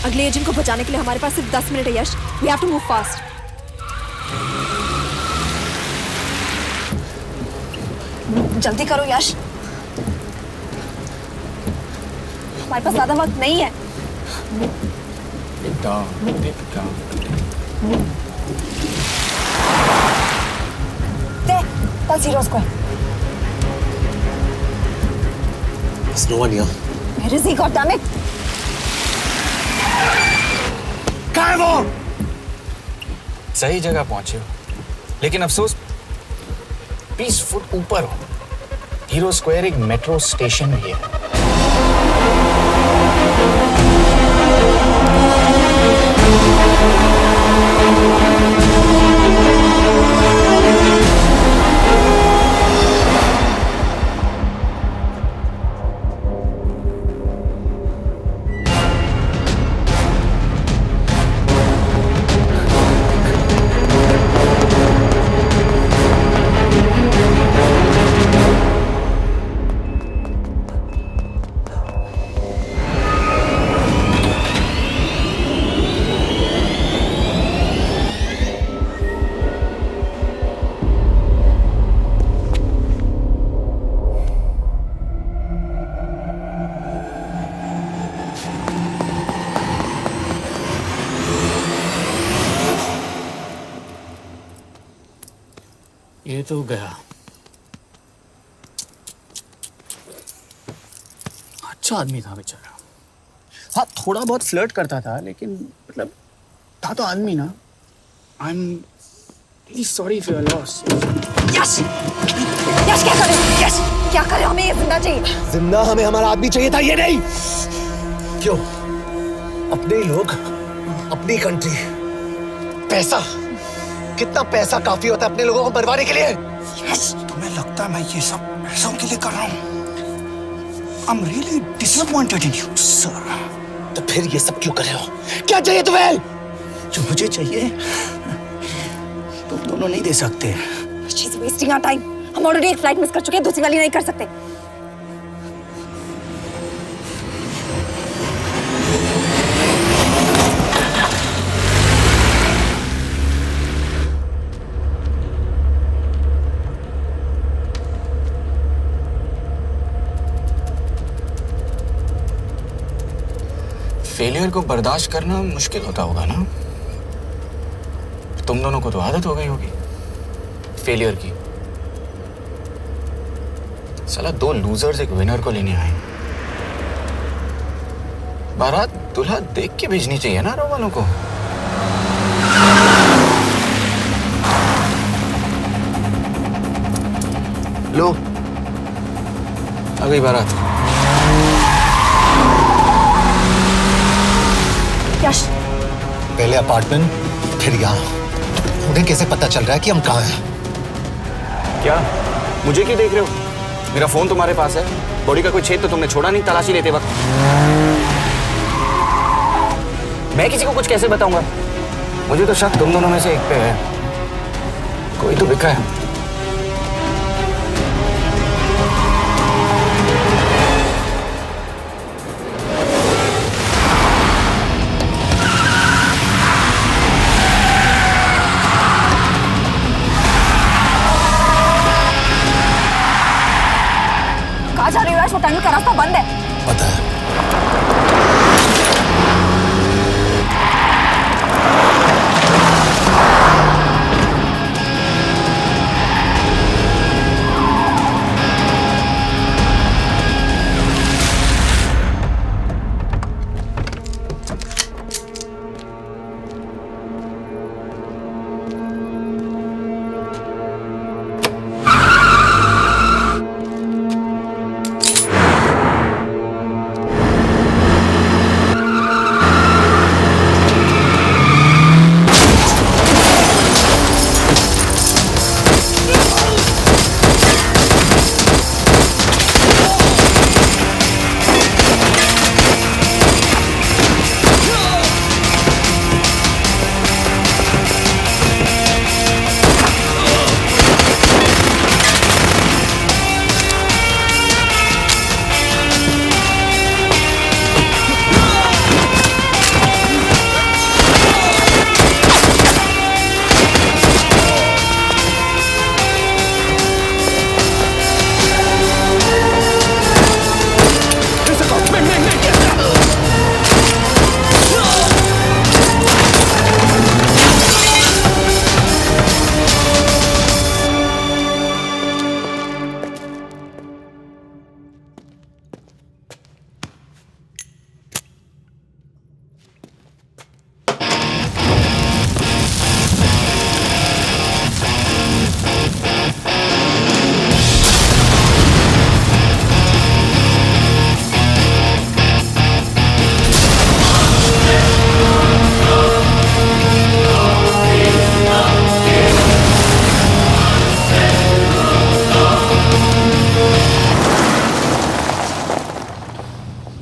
अगले एजेंट को बचाने के लिए हमारे पास सिर्फ 10 मिनट है Yash. We have to move fast. जल्दी करो यश, हमारे पास ज्यादा वक्त नहीं है। That's Hero Square. There's no one here. Where is he, goddammit? कहाँ है वो? सही जगह पहुंचे हो, लेकिन अफसोस 20 फुट ऊपर हो। हीरो स्क्वायर एक मेट्रो स्टेशन भी है। ये तो गया। अच्छा आदमी था बेचारा। हाँ, थोड़ा बहुत फ्लर्ट करता था, लेकिन मतलब था तो आदमी ना। I am really sorry for your loss. Yash! Yash क्या करे? यश क्या करे? हमें ये जिंदा चाहिए। जिंदा हमें हमारा आदमी चाहिए था, ये नहीं। क्यों? अपने ही लोग, अपनी कंट्री, पैसा। कितना पैसा काफी होता है अपने लोगों को मरवाने के लिए? यस, तुम्हें लगता है मैं ये सब पैसों के लिए कर रहा हूँ? I'm really disappointed in you, sir. तो फिर ये सब क्यों कर रहे हो? क्या चाहिए तुम्हें? जो मुझे चाहिए तुम दोनों नहीं दे सकते। She's wasting our time. हम ऑलरेडी एक फ्लाइट मिस कर चुके हैं, दूसरी वाली नहीं कर सकते। फेलियर को बर्दाश्त करना मुश्किल होता होगा ना? तुम दोनों को तो आदत हो गई होगी फेलियर की। साला 2 लूजर्स एक विनर को लेने आए। बारात दूल्हा देख के भेजनी चाहिए ना रो वालों को। लो, आ गई बारात। पहले अपार्टमेंट, फिर यहाँ। उन्हें कैसे पता चल रहा है कि हम कहाँ हैं? क्या मुझे क्यों देख रहे हो? मेरा फोन तुम्हारे पास है, बॉडी का कोई छेद तो तुमने छोड़ा नहीं तलाशी लेते वक्त। मैं किसी को कुछ कैसे बताऊंगा? मुझे तो शक तुम दोनों में से एक पे है, कोई तो बिका है। कहाँ जा रही हो? वो टनल का रास्ता बंद है। पता है।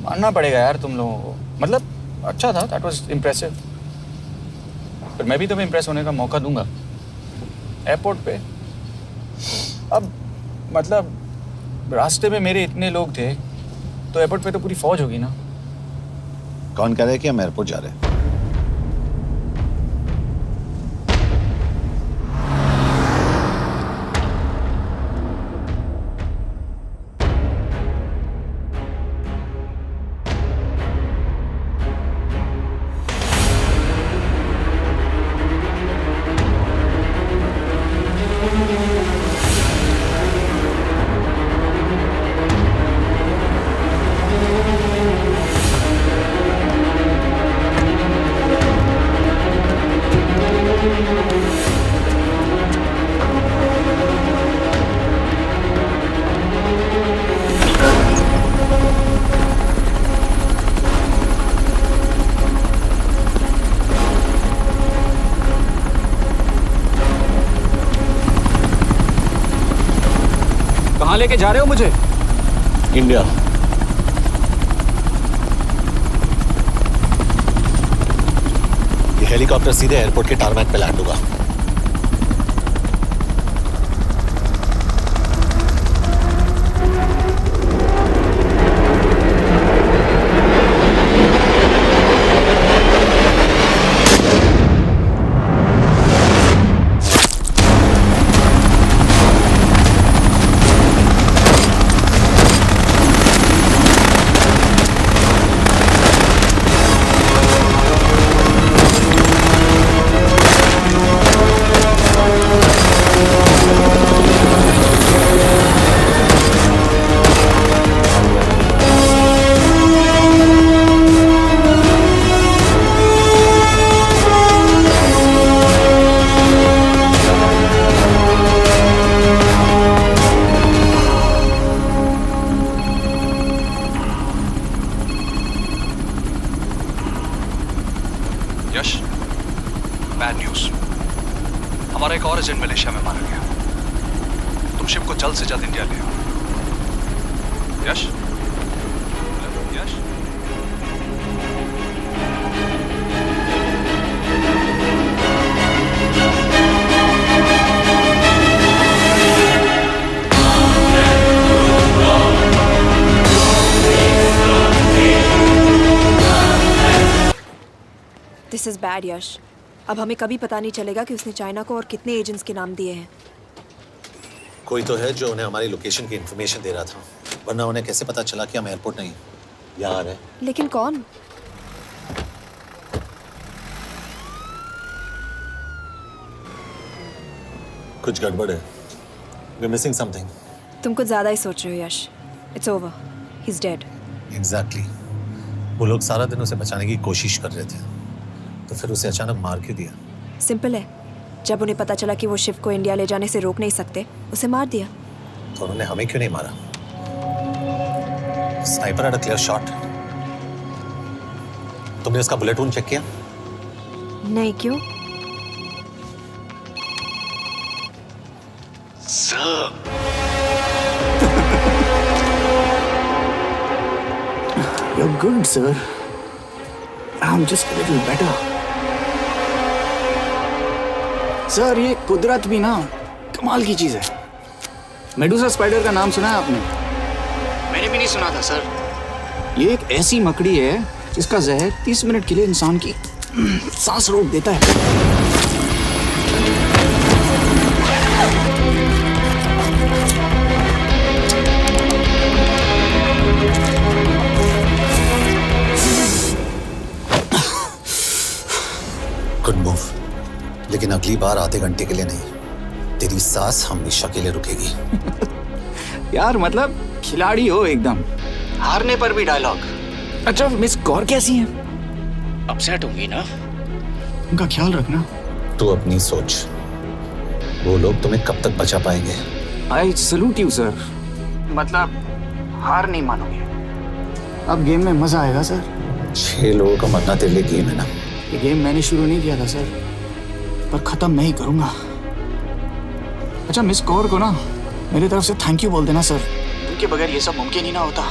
मानना पड़ेगा यार तुम लोगों को, मतलब अच्छा था, दैट वाज इम्प्रेसिव। पर मैं भी तुम्हें इम्प्रेस होने का मौका दूंगा एयरपोर्ट पे। अब मतलब रास्ते में मेरे इतने लोग थे तो एयरपोर्ट पे तो पूरी फौज होगी ना। कौन कह रहा है कि हम एयरपोर्ट जा रहे हैं? कहाँ लेके जा रहे हो मुझे? इंडिया। ये हेलीकॉप्टर सीधे एयरपोर्ट के टारमैक पे लैंड होगा। हमारा एक और एजेंट मलेशिया में मारा गया। तुम शिव को जल्द से जल्द इंडिया ले आओ। यश, यश, दिस इज बैड यश। अब हमें कभी पता नहीं चलेगा कि उसने चाइना को और कितने एजेंट्स के नाम दिए हैं। कोई तो है जो उन्हें हमारी लोकेशन की इंफॉर्मेशन दे रहा था, वरना उन्हें कैसे पता चला कि हम एयरपोर्ट नहीं यहाँ आ रहे हैं? लेकिन कौन? कुछ गड़बड़ है। We're missing something. तुम कुछ ज्यादा ही सोच रहे हो Yash. It's over, he is dead. Exactly. वो लोग सारा दिन उसे बचाने की कोशिश कर रहे थे, तो फिर उसे अचानक मार क्यों दिया? सिंपल है, जब उन्हें पता चला कि वो शिव को इंडिया ले जाने से रोक नहीं सकते, उसे मार दिया। तो उन्होंने हमें क्यों नहीं मारा? Sniper had a clear shot. तुमने उसका बुलेट वूंड चेक किया? नहीं, क्यों? You're good, sir. I'm just a little better. Sir, ये कुदरत भी ना कमाल की चीज है। मेडुसा स्पाइडर का नाम सुना है आपने? मैंने भी नहीं सुना था सर। ये एक ऐसी मकड़ी है जिसका जहर 30 मिनट के लिए इंसान की सांस रोक देता है। गुड मूव, लेकिन अगली बार आधे घंटे के लिए नहीं, तेरी सांस हमेशा के लिए रुकेगी। यार मतलब खिलाड़ी हो एकदम, हारने पर भी डायलॉग। अच्छा, मिस कौर कैसी हैं? अपसेट होंगी ना, उनका ख्याल रखना। तू अपनी सोच, वो लोग तुम्हें कब तक बचा पाएंगे? I salute you sir. मतलब हार नहीं मानोगे। अब गेम में मजा आएगा सर। 6 लोगों का मरना तेरे लिए गेम है ना? ये गेम मैंने शुरू नहीं किया था सर, पर खत्म मैं ही करूंगा। अच्छा, मिस कौर को ना मेरी तरफ से थैंक यू बोल देना सर। उनके बगैर ये सब मुमकिन ही ना होता।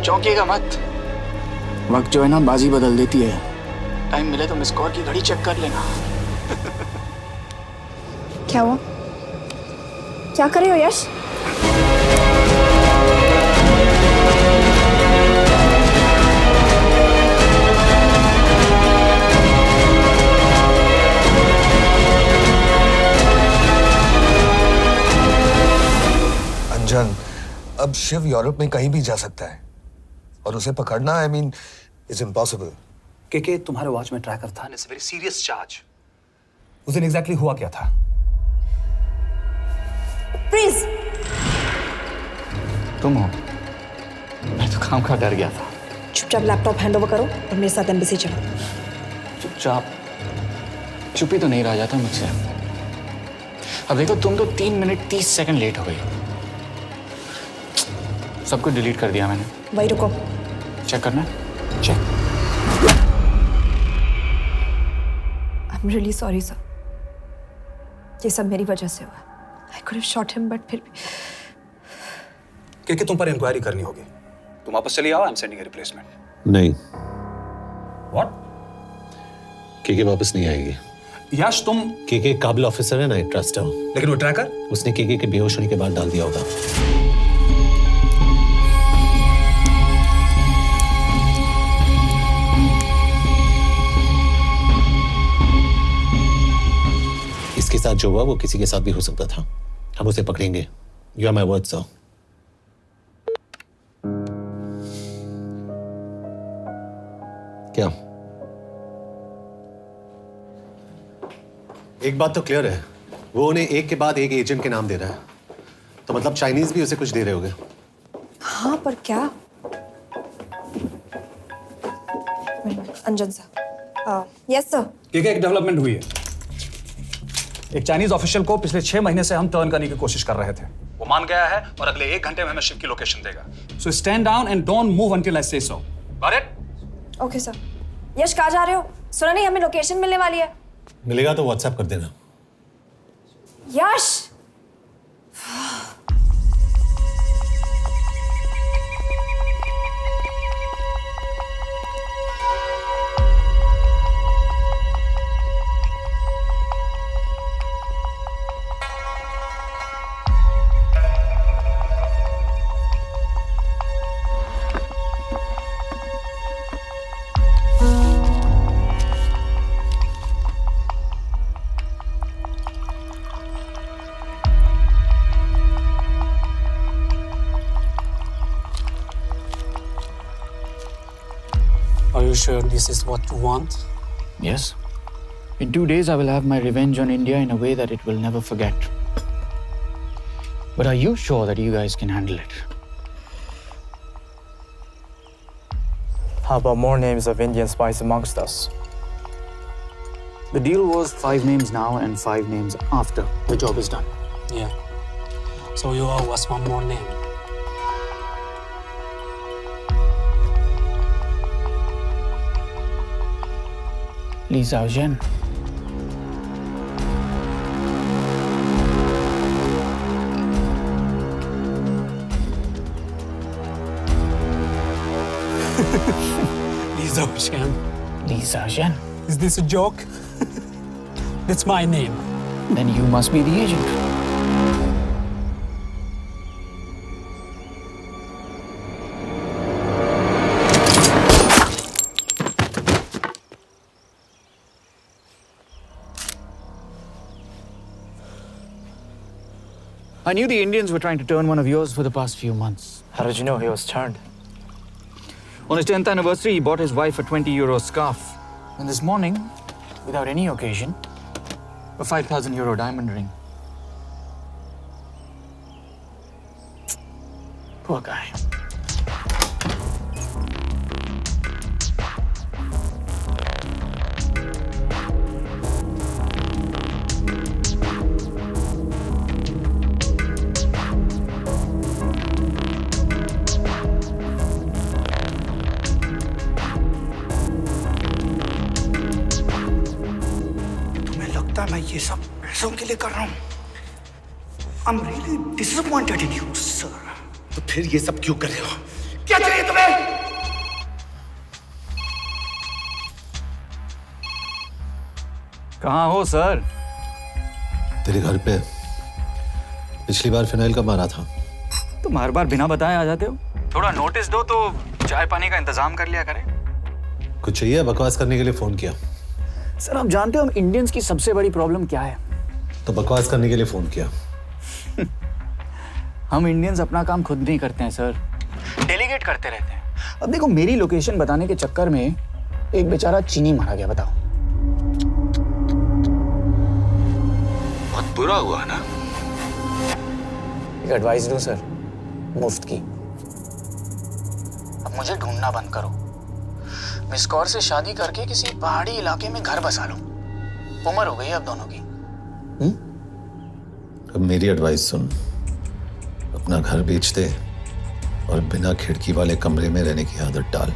चौंकिएगा मत, वक्त जो है ना बाजी बदल देती है। टाइम मिले तो मिस कौर की घड़ी चेक कर लेना। क्या हुआ? क्या कर रहे हो यश? अंजन, अब शिव यूरोप में कहीं भी जा सकता है और उसे पकड़ना, आई मीन, इज इम्पॉसिबल। के तुम्हारे वॉच में ट्रैकर था, इट्स वेरी सीरियस चार्ज। उस दिन एग्जैक्टली हुआ क्या था? प्लीज। तुम हो? मैं तो काम का डर गया था। चुपचाप लैपटॉप हैंड ओवर करो और मेरे साथ एम्बेसी चलो। चुपचाप? चुपी तो नहीं रहा जाता मुझसे। अब देखो, तुम तो 3 मिनट 30 सेकंड लेट हो गई। सब कुछ डिलीट कर दिया मैंने। वही रुको, चेक करना? Check. I am really sorry sir, ये सब मेरी वजह से हुआ। I could have shot him, but फिर भी। के तुम पर इंक्वायरी करनी होगी। तुम वापस चली आओ, I am sending a replacement. नहीं। व्हाट? के वापस नहीं आएगी। यश, तुम के काबिल ऑफिसर है ना, ट्रस्ट है। लेकिन वो ट्रैकर? उसने के बेहोश होने के बाद डाल दिया होगा। इसके साथ जो हुआ वो किसी के साथ भी हो सकता था। हम उसे पकड़ेंगे। You are my word sir. क्या? एक बात तो क्लियर है, वो उन्हें एक के बाद एक एजेंट के नाम दे रहा है, तो मतलब चाइनीज भी उसे कुछ दे रहे होंगे। हाँ, पर क्या? अंजन सर। Yes sir. एक डेवलपमेंट हुई है। एक चाइनीज ऑफिशियल को पिछले 6 महीने से हम टर्न करने की कोशिश कर रहे थे। वो मान गया है और अगले 1 घंटे में हमें शिव की लोकेशन देगा। So stand down and don't move until I say so. Got it? Okay sir. Yash, कहाँ जा रहे हो? सुना नहीं, हमें लोकेशन मिलने वाली है। मिलेगा तो व्हाट्सएप कर देना। यश Are you sure this is what you want? Yes. In 2 days, I will have my revenge on India in a way that it will never forget. But are you sure that you guys can handle it? How about more names of Indian spies amongst us? The deal was 5 names now and 5 names after the job is done. Yeah. So you owe us one more name. Li Xiaozhen. Li Xiaozhen. Li Xiaozhen. Is this a joke? That's my name. Then you must be the agent. I knew the Indians were trying to turn one of yours for the past few months. How did you know he was turned? On his 10th anniversary, he bought his wife a 20-euro scarf. And this morning, without any occasion, a 5,000-euro diamond ring. Poor guy. मैं ये सब पैसों के लिए कर रहा हूँ। I'm really disappointed in you, sir. तो फिर ये सब क्यों कर रहे हो? क्या चाहिए तुम्हें? कहाँ हो सर? तेरे घर पे पिछली बार फिनाइल कब मारा था? तुम हर बार बिना बताए आ जाते हो। थोड़ा नोटिस दो तो चाय पानी का इंतजाम कर लिया करें। कुछ चाहिए? बकवास करने के लिए फोन किया। सर आप जानते हो हम इंडियंस की सबसे बड़ी प्रॉब्लम क्या है? तो बकवास करने के लिए फोन किया। हम इंडियंस अपना काम खुद नहीं करते हैं सर, डेलीगेट करते रहते हैं। अब देखो मेरी लोकेशन बताने के चक्कर में एक बेचारा चीनी मारा गया, बताओ। बहुत बुरा हुआ ना? एक एडवाइस दूं सर, मुफ्त की। अब मुझे ढूंढना बंद करो। मिस कौर से शादी करके किसी पहाड़ी इलाके में घर बसा लो। उम्र हो गई अब दोनों की। अब मेरी एडवाइस सुन, अपना घर बेच दे और बिना खिड़की वाले कमरे में रहने की आदत डाल।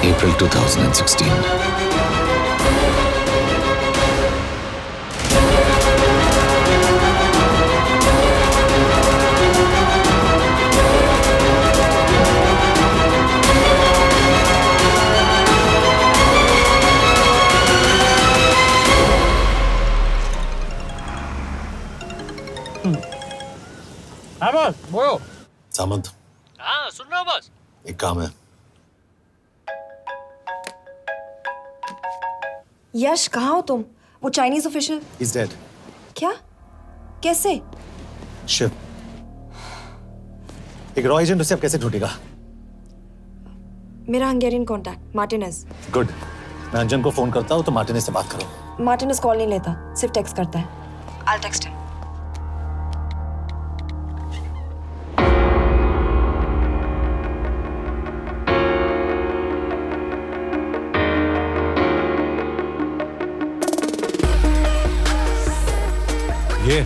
April 2016. हाँ बस बोलो। सामंत, हाँ सुन रहा हूँ बस। एक काम है। यश कहाँ हो तुम? वो चाइनीज ऑफिशियल He's dead. क्या? कैसे? शिव, एक रॉ एजेंट उसे अब कैसे ढूंढेगा? मेरा हंगेरियन कॉन्टैक्ट मार्टिनेज। गुड, मैं अंजन को फोन करता हूँ तो मार्टिनेज से बात करो। मार्टिनेज कॉल नहीं लेता, सिर्फ टेक्स्ट करता है। I'll text him. ये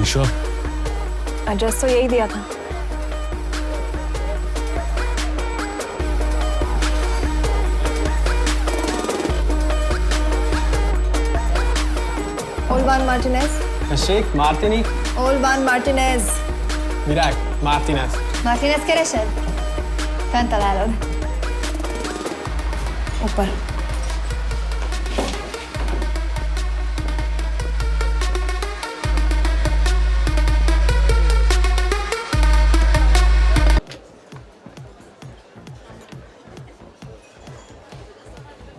ईशो एड्रेस तो यही दिया था। Olvan Martinez. Sheikh Martini. Olvan Martinez. Virág Martinez. Martinez keresed? Fent találod. ऊपर।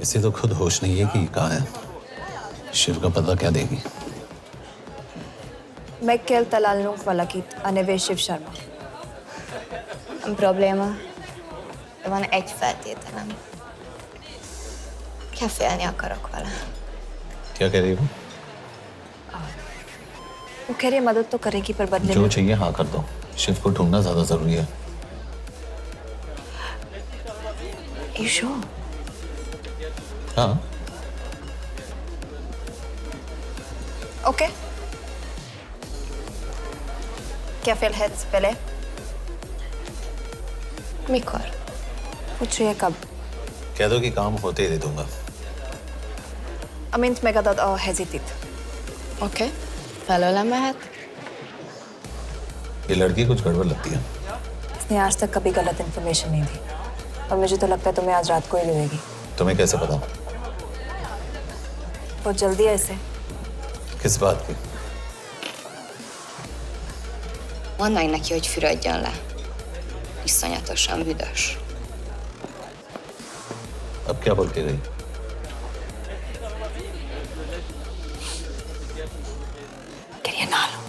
इसे तो खुद होश नहीं है कि कहाँ है। शिव का पता क्या देगी? Mekkel találnunk valakit, a neve Shiv Sharma. Probléma. Van egy feltételem. Kefélni akarok vele. क्या कह रही हो? वो कह रही है मदद तो करेगी पर बदले जो में। चाहिए हाँ कर दो। शिव को ढूंढना ज्यादा जरूरी है। You sure? हाँ। Okay. क्या félhetsz vele? Mikor? पूछ रही है कब? कह दो कि काम होते ही दे दूंगा। Amint megadod a hezitit. Oké. Felőlem mehet? ये लड़की कुछ गड़बड़ लगती है। इसने आज तक कभी गलत इन्फॉर्मेशन नहीं दी और मुझे तो लगता है तुम्हें आज रात को ही मिलेगी। तुम्हें कैसे पता? बहुत जल्दी है इसे। किस बात की? Mondd meg neki, hogy fürödjön le. Iszonyatosan büdös. अब क्या बोल के गई? करिए ना लो।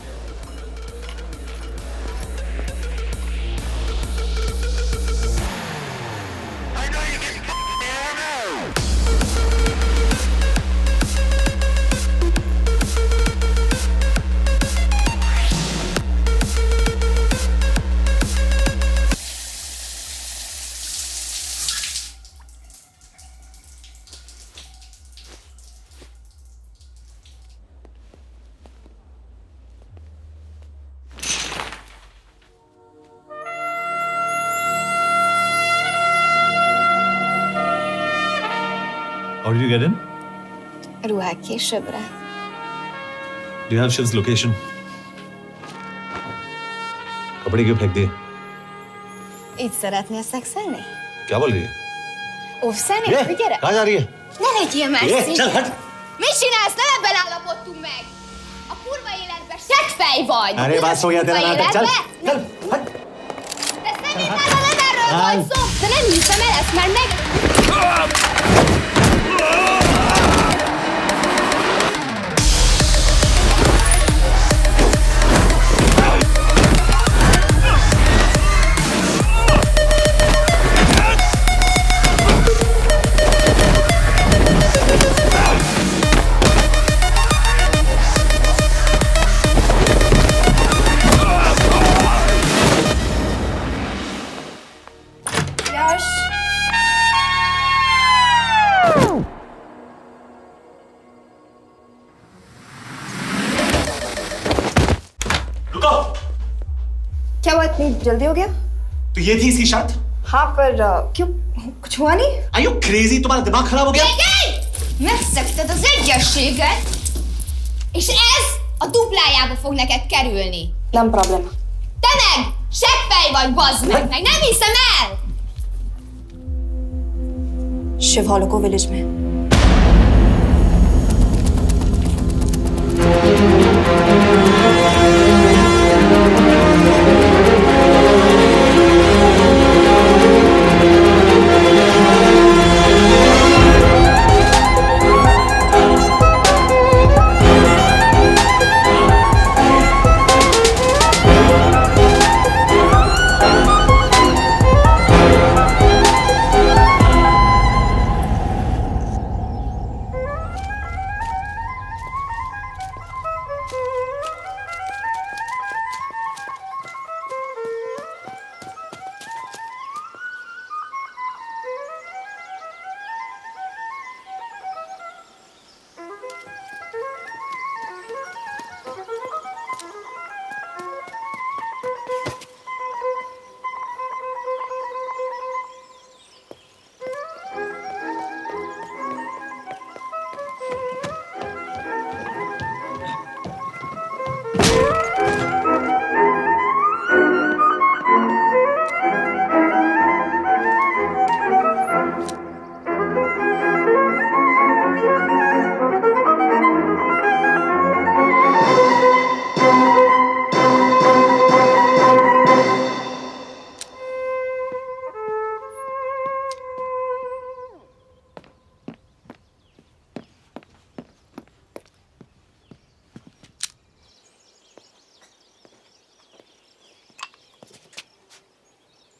How did you get in? Ruhák későbbre. Do you have Shiv's location? कपड़े क्यों फेंक दिए? Így szeretnél szexelni? क्या बोल रही है? Óvszeni? ये, Gyere! कहाँ जा रही है? Ne legyél messzi! ये, चल हट! Mit csinálsz? Nem ebben állapodtunk meg! A kurva életben seggfej vagy! अरे बात हो गया तेरा नाटक, चल चल हट! De szerintem nem erről van szó! De nem hiszem el ezt, mert meg... यश रुको! क्या हुआ इतनी जल्दी हो गया? तो ये थी इसकी शर्त? हाँ पर क्यों कुछ हुआ नहीं? Are you crazy? तुम्हारा दिमाग खराब हो गया? Megszegted az egyességet, és ez a duplájába fog neked kerülni. Nem probléma. Te meg seggfej vagy, bazd meg nem hiszem el! Shiv हॉलोको विलेज में।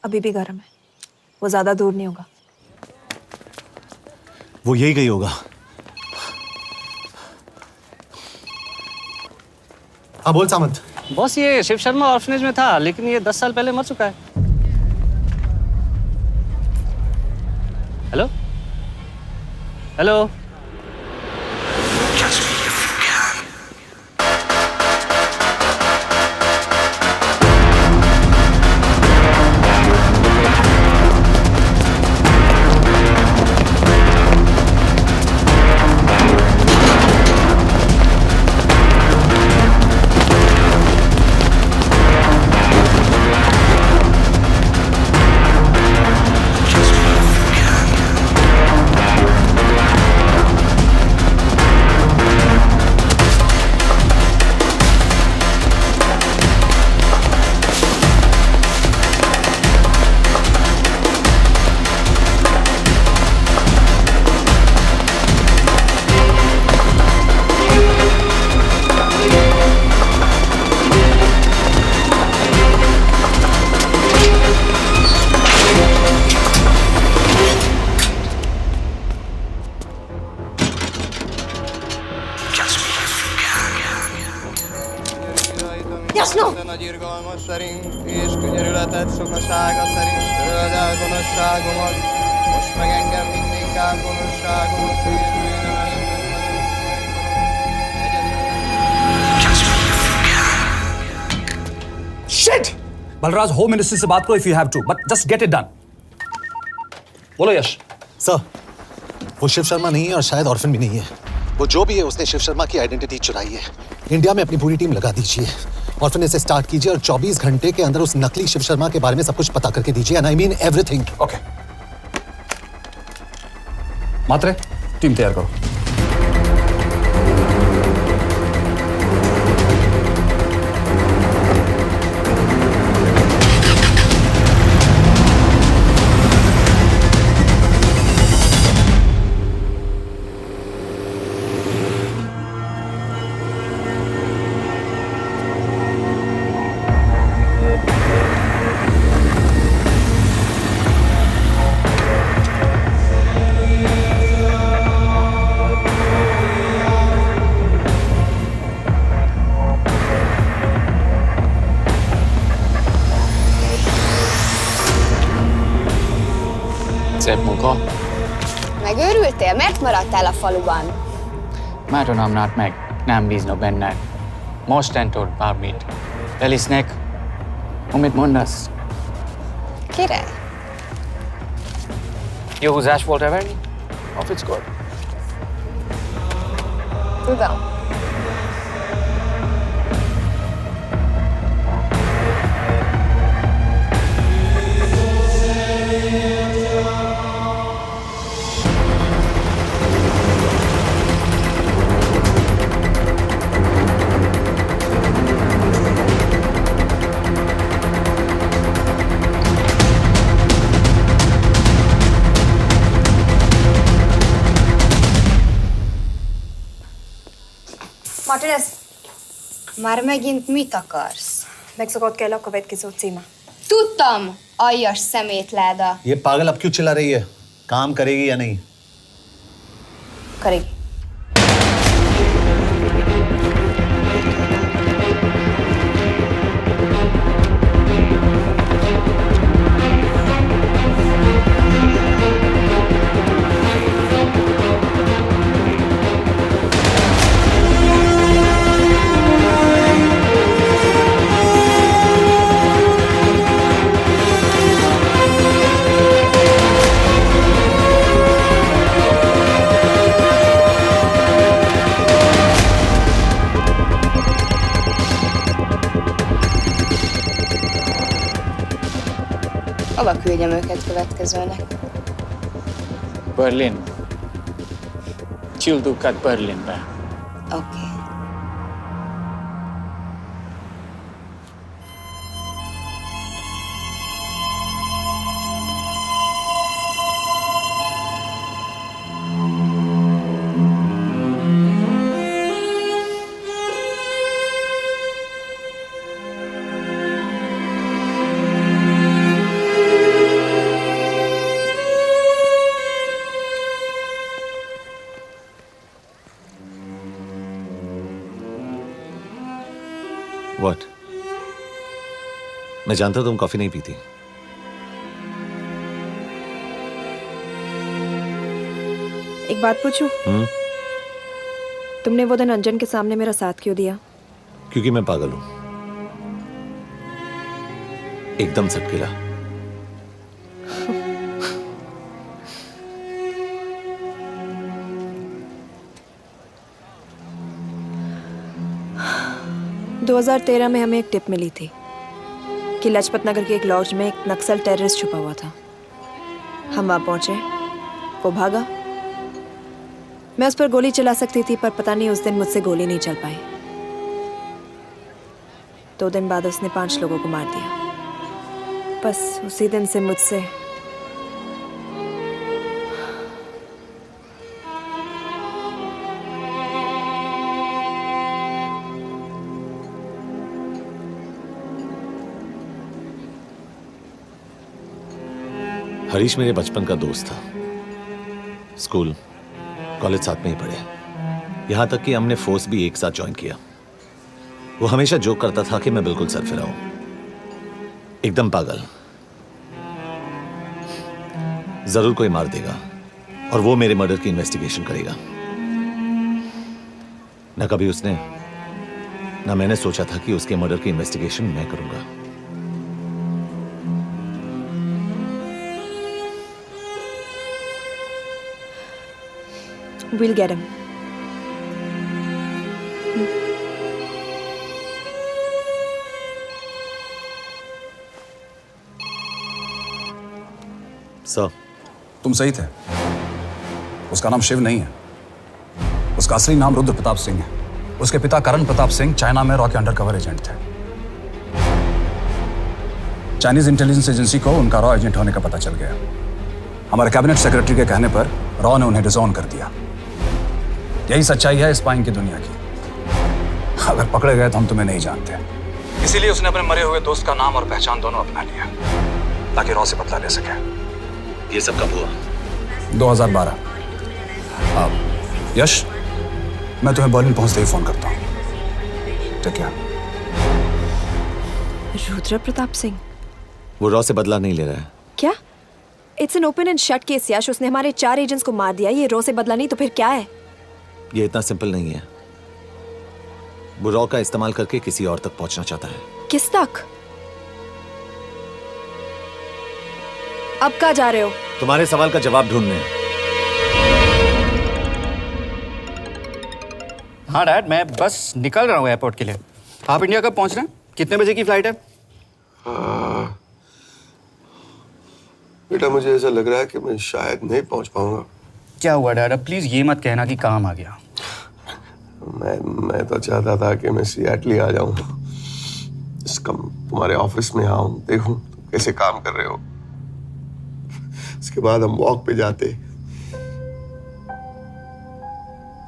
अभी भी गर्म है, वो ज़्यादा दूर नहीं होगा। वो यही गई होगा। हाँ बोल सामंत। बॉस ये शिव शर्मा ऑर्फनेज में था, लेकिन ये 10 साल पहले मर चुका है। Hello hello. Nagy irgalmas szerint és könyörületed sokasága szerint töröld el gonoszságomat, most meg engem mindinkább gonoszságomat Shit! Balraj, home ministry से बात करो if you have to, but just get it done. बोलो यश। सर, वो शिव शर्मा नहीं है और शायद ऑर्फन भी नहीं है। वो जो भी है उसने शिव शर्मा की आइडेंटिटी चुराई है। इंडिया में अपनी पूरी टीम लगा दीजिए, ऑर्फनेज से स्टार्ट कीजिए और 24 घंटे के अंदर उस नकली शिव शर्मा के बारे में सब कुछ पता करके दीजिए। And I mean everything. Okay. Matre, team तैयार करो। Szép munka. Megőrültél? Miért maradtál a faluban? Mert nem nárt meg, nem bíznak benned. Mostantól bármit. Elisnek, amit mondasz. Király. Jó húzás volt-e verni? A fickót? Tudom. Martinez, Már megint mit akarsz? Mexikót kell a következő címe. Tudtam, aljas szemétláda. ये पागल अब क्यों चिल्ला रही है? काम करेगी या नहीं? करेगी। Hova küldjem őket következőnek? Berlin. Küld őket Berlinbe. Oké. मैं जानता तुम कॉफी नहीं पीती। एक बात पूछूं? तुमने वो दिन अंजन के सामने मेरा साथ क्यों दिया? क्योंकि मैं पागल हूं, एकदम सटकेला। – 2013 में हमें एक टिप मिली थी कि लाजपत नगर के एक लॉज में एक नक्सल टेररिस्ट छुपा हुआ था। हम वहां पहुंचे, वो भागा। मैं उस पर गोली चला सकती थी, पर पता नहीं उस दिन मुझसे गोली नहीं चल पाई। 2 दिन बाद उसने 5 लोगों को मार दिया। बस उसी दिन से मुझसे हरीश मेरे बचपन का दोस्त था। स्कूल कॉलेज साथ में ही पढ़े, यहां तक कि हमने फोर्स भी एक साथ ज्वाइन किया। वो हमेशा जोक करता था कि मैं बिल्कुल सरफिरा हूं, एकदम पागल। जरूर कोई मार देगा और वो मेरे मर्डर की इन्वेस्टिगेशन करेगा। ना कभी उसने ना मैंने सोचा था कि उसके मर्डर की इन्वेस्टिगेशन मैं करूंगा। We'll get him. सर, तुम सही थे। उसका नाम शिव नहीं है, उसका असली नाम रुद्र प्रताप सिंह है। उसके पिता करण प्रताप सिंह चाइना में रॉ के अंडरकवर एजेंट थे। चाइनीज इंटेलिजेंस एजेंसी को उनका रॉ एजेंट होने का पता चल गया। हमारे कैबिनेट सेक्रेटरी के कहने पर रॉ ने उन्हें डिसऑन कर दिया। यही सच्चाई है स्पाइंग की दुनिया की। अगर पकड़े गए तो हम तुम्हें नहीं जानते, इसीलिए उसने अपने मरे हुए दोस्त का नाम और पहचान दोनों अपना लिया ताकि रॉ से बदला ले सके। ये सब कब हुआ? 2012। यश, मैं तुम्हें बर्लिन पहुंचते ही फोन करता हूँ। ठीक है। रुद्र प्रताप सिंह वो रॉ से बदला नहीं ले रहा है। क्या? It's an open and shut case Yash. उसने हमारे 4 एजेंट्स को मार दिया। ये रॉ से बदला नहीं तो फिर क्या है? ये इतना सिंपल नहीं है। वो रॉ का इस्तेमाल करके किसी और तक पहुंचना चाहता है। किस तक? अब कहाँ जा रहे हो? तुम्हारे सवाल का जवाब ढूंढने। हाँ डैड, मैं बस निकल रहा हूँ एयरपोर्ट के लिए। आप इंडिया कब पहुंच रहे हैं? कितने बजे की फ्लाइट है? बेटा, मुझे ऐसा लग रहा है कि मैं शायद नहीं पहुंच पाऊंगा। क्या हुआ डैड? अब प्लीज ये मत कहना कि काम आ गया। मैं तो चाहता था कि मैं सियाटल ही आ जाऊं, तुम्हारे ऑफिस में आऊं, देखूं तुम कैसे काम कर रहे हो। उसके बाद हम वॉक पे जाते,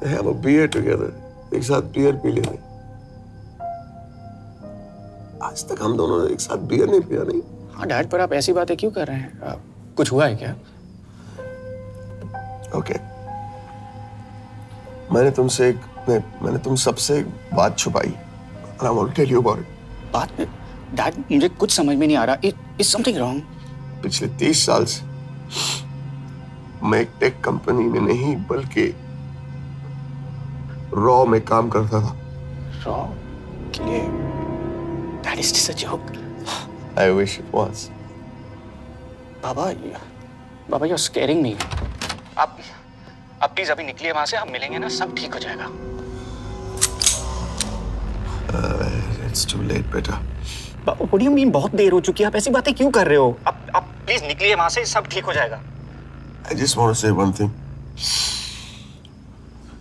have a beer together, एक साथ बियर पी लेते। आज तक हम दोनों ने एक साथ बियर नहीं पिया। नहीं। हाँ डैड, पर आप ऐसी बातें क्यों कर रहे हैं? कुछ हुआ है क्या? ओके। मैंने तुम सबसे एक बात छुपाई। And I want to tell you about it. बात? डैड, मुझे कुछ समझ में नहीं आ रहा। Is something wrong? पिछले 30 साल से मैं एक टेक कंपनी में नहीं बल्कि रॉ में काम करता था। रॉ के लिए? That is just a joke. I wish it was. Baba, you're scaring me. आप प्लीज अभी निकलिए वहां से, आप मिलेंगे ना, सब ठीक हो जाएगा। It's too late, बेटा। What do you mean बहुत देर हो चुकी है? आप ऐसी बातें क्यों कर रहे हो? आप प्लीज निकलिए वहां से, सब ठीक हो जाएगा। I just want to say one thing.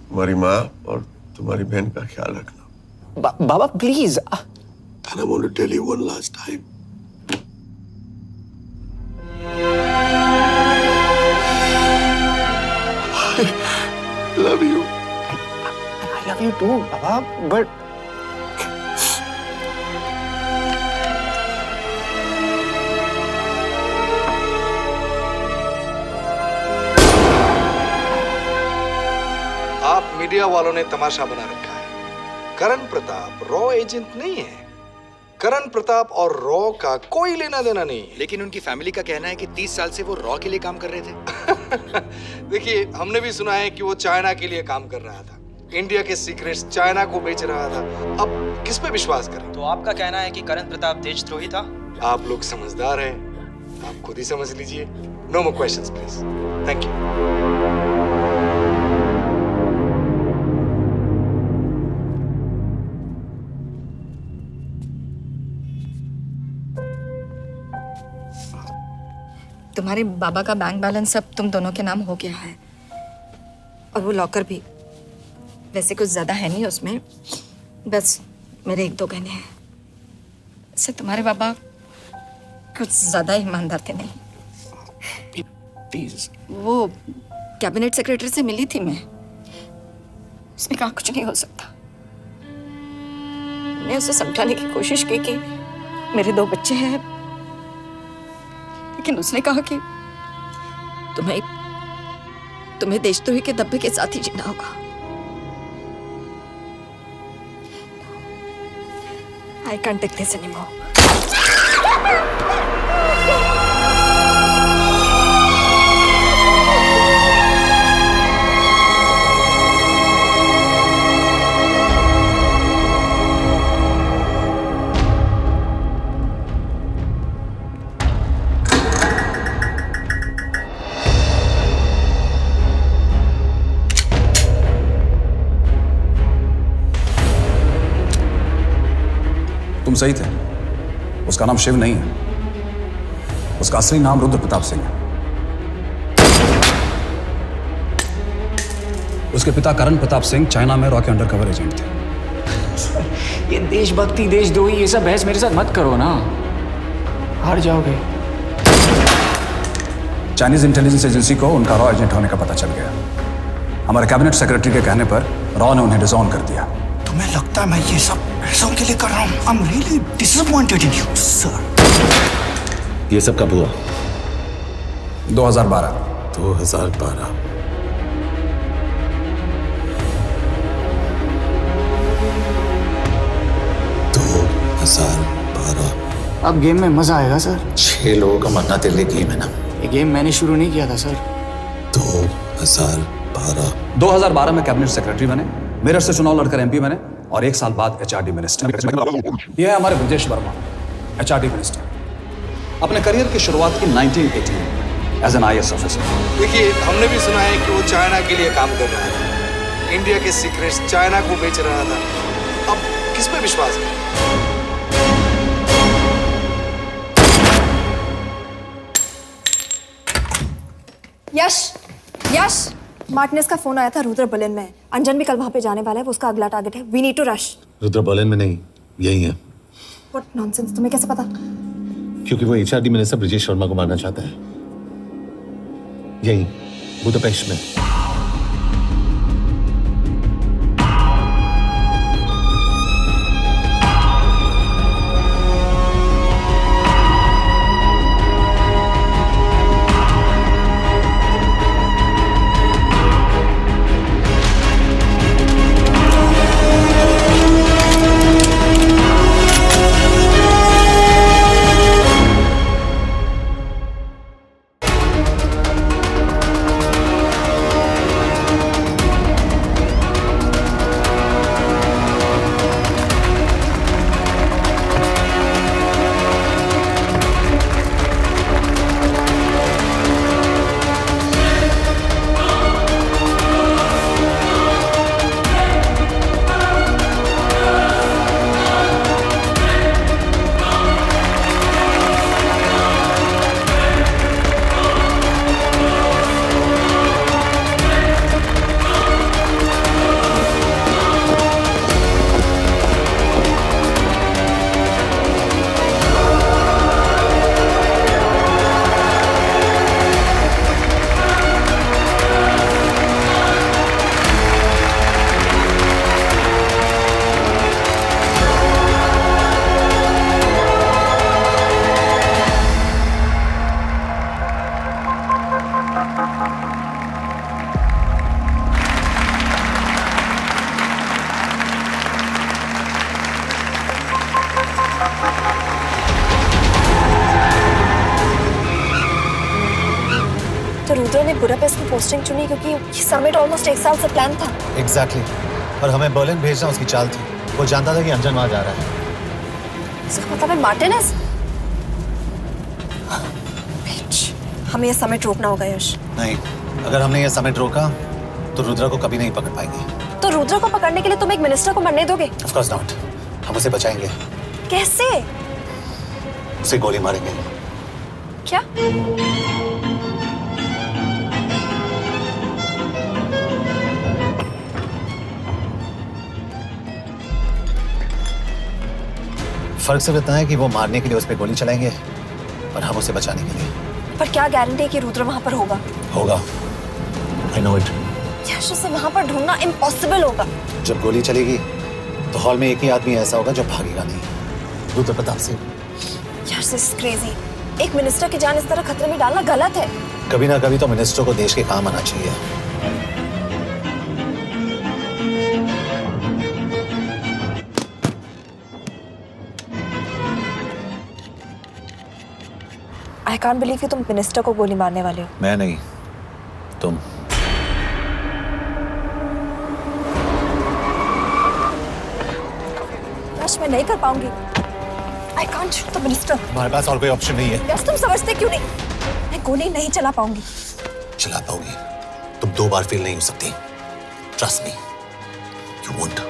तुम्हारी माँ और तुम्हारी बहन का ख्याल रखना। बाबा please. And I want to tell you one last time. I love you. I love you too, Baba, but आप मीडिया वालों ने तमाशा बना रखा है। करण प्रताप रॉ एजेंट नहीं है। करण प्रताप और रॉ का कोई लेना देना नहीं है। लेकिन उनकी फैमिली का कहना है कि 30 साल से वो रॉ के लिए काम कर रहे थे। देखिए, हमने भी सुना है कि वो चाइना के लिए काम कर रहा था, इंडिया के सीक्रेट्स चाइना को बेच रहा था। अब किस पे विश्वास करें? तो आपका कहना है कि करण प्रताप देशद्रोही था? आप लोग समझदार हैं, आप खुद ही समझ लीजिए। No more questions please. Thank you. तुम्हारे बाबा का बैंक बैलेंस अब तुम दोनों के नाम हो गया है, और वो लॉकर भी। वैसे कुछ ज्यादा है नहीं उसमें, बस मेरे 1-2 गहने हैं। वैसे तुम्हारे बाबा कुछ ज्यादा ईमानदार थे नहीं। प्लीज। वो कैबिनेट सेक्रेटरी से मिली थी मैं, उसने कहा कुछ नहीं हो सकता। मैं उसे समझाने की कोशिश की कि मेरे 2 बच्चे हैं, लेकिन उसने कहा कि तुम्हें देशद्रोही के दब्बे के साथ ही जीना होगा। I can't take this anymore. तुम सही थे, उसका नाम शिव नहीं है, उसका असली नाम रुद्र प्रताप सिंह है। उसके पिता करण प्रताप सिंह चाइना में रॉ के अंडरकवर एजेंट थे। ये देशभक्ति देशद्रोही ये सब बहस मेरे साथ मत करो ना, हार जाओगे। चाइनीज इंटेलिजेंस एजेंसी को उनका रॉ एजेंट होने का पता चल गया। हमारे कैबिनेट सेक्रेटरी के कहने पर रॉ ने उन्हें डिसऑन कर दिया। तुम्हें लगता है मैं ये सब पैसों के लिए कर रहा हूँ? I'm really disappointed in you, sir. ये सब कब हुआ? 2012। 2012। अब गेम में मजा आएगा सर। 6 लोगों का मरना तेरे लिए गेम है ना? ये गेम मैंने शुरू नहीं किया था सर। 2012। 2012 में कैबिनेट सेक्रेटरी बने, मेरठ से चुनाव लड़कर एमपी बने, और 1 साल बाद एचआरडी मिनिस्टर। यह है हमारे ब्रजेश वर्मा, एचआरडी मिनिस्टर। अपने करियर की शुरुआत की 1980 में एज एन IAS ऑफिसर। देखिए, हमने भी सुना है कि वो चाइना के लिए काम कर रहा था, इंडिया के सीक्रेट्स चाइना को बेच रहा था। अब किस पे विश्वास करें? यश, मार्टिनेस का फोन आया था, रुद्र बर्लिन में। अंजन भी कल वहां पे जाने वाला है, वो उसका अगला टारगेट है। We need to rush. Rudra Berlin में नहीं, यही है। व्हाट नॉनसेंस, तुम्हें कैसे पता? क्योंकि वो HRD मिनिस्टर ब्रजेश शर्मा को मारना चाहता है, यही बुदापेस्ट में। तो रुद्र ने बुडापेस्ट की पोस्टिंग चुनी क्योंकि ये समिट ऑलमोस्ट 1 साल से प्लान था। एग्जैक्टली और हमें बर्लिन भेजना उसकी चाल थी। वो जानता था कि अंजन वहां जा रहा है। इसका मतलब है मार्टिनेज। हमें ये समिट रोकना होगा यश। नहीं, अगर हमने ये समिट रोका तो रुद्र को कभी नहीं पकड़ पाएंगे। तो रुद्र को पकड़ने के लिए तुम एक मिनिस्टर को मरने दोगे? Of course not. हम उसे बचाएंगे। कैसे? उसे गोली मारेंगे। क्या? फर्क सिर्फ इतना है कि वो मारने के लिए उस पर गोली चलाएंगे और हम उसे बचाने के लिए। पर क्या गारंटी है कि रुद्र वहां पर होगा? होगा। I know it. यश, उसे वहां पर ढूंढना इम्पॉसिबल होगा। जब गोली चलेगी तो हॉल में एक ही आदमी ऐसा होगा जो भागेगा नहीं। रुद्र प्रताप सिंह। यश, दिस इज क्रेजी। एक मिनिस्टर की जान इस तरह खतरे में डालना गलत है। कभी ना कभी तो मिनिस्टर को देश के काम आना चाहिए। आई कांट बिलीव कि तुम मिनिस्टर को गोली मारने वाले हो। मैं नहीं, तुम। यश, मैं नहीं कर पाऊंगी। I can't shoot the minister. हमारे पास और कोई ऑप्शन नहीं है। यश, तुम समझते क्यों नहीं? मैं गोली नहीं चला पाऊंगी। चला पाओगी। तुम 2 बार फेल नहीं हो सकती। Trust me, you won't.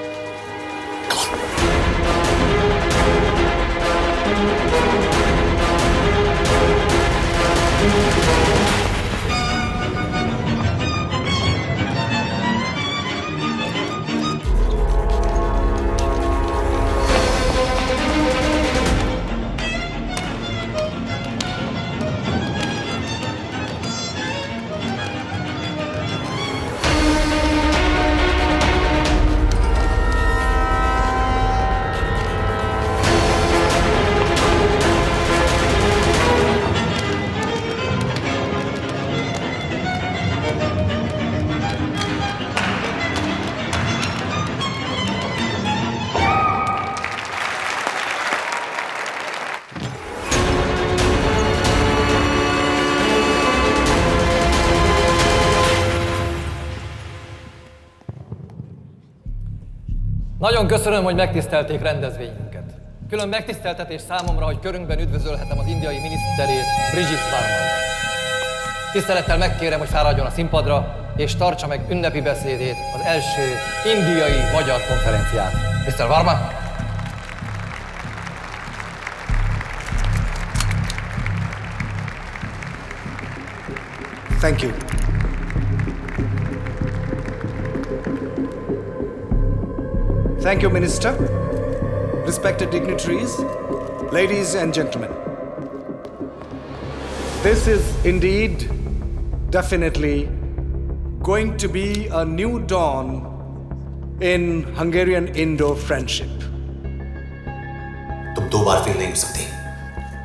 Nagyon köszönöm, hogy megtisztelték rendezvényünket. Külön megtiszteltetés számomra, hogy körünkben üdvözölhetem az indiai miniszterét, Brigitte Varman. Tisztelettel megkérem, hogy fáradjon a színpadra, és tartsa meg ünnepi beszédét az első indiai-magyar konferenciát. Mr. Varman! Thank you. Thank you, Minister. Respected dignitaries, ladies and gentlemen. This is indeed, definitely, going to be a new dawn in Hungarian-Indo friendship. तुम 2 बार fail नहीं हो सकती।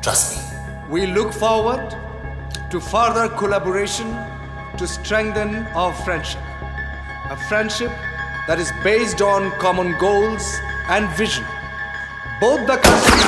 Trust me. We look forward to further collaboration to strengthen our friendship. A friendship that is based on common goals and vision. Both the countries...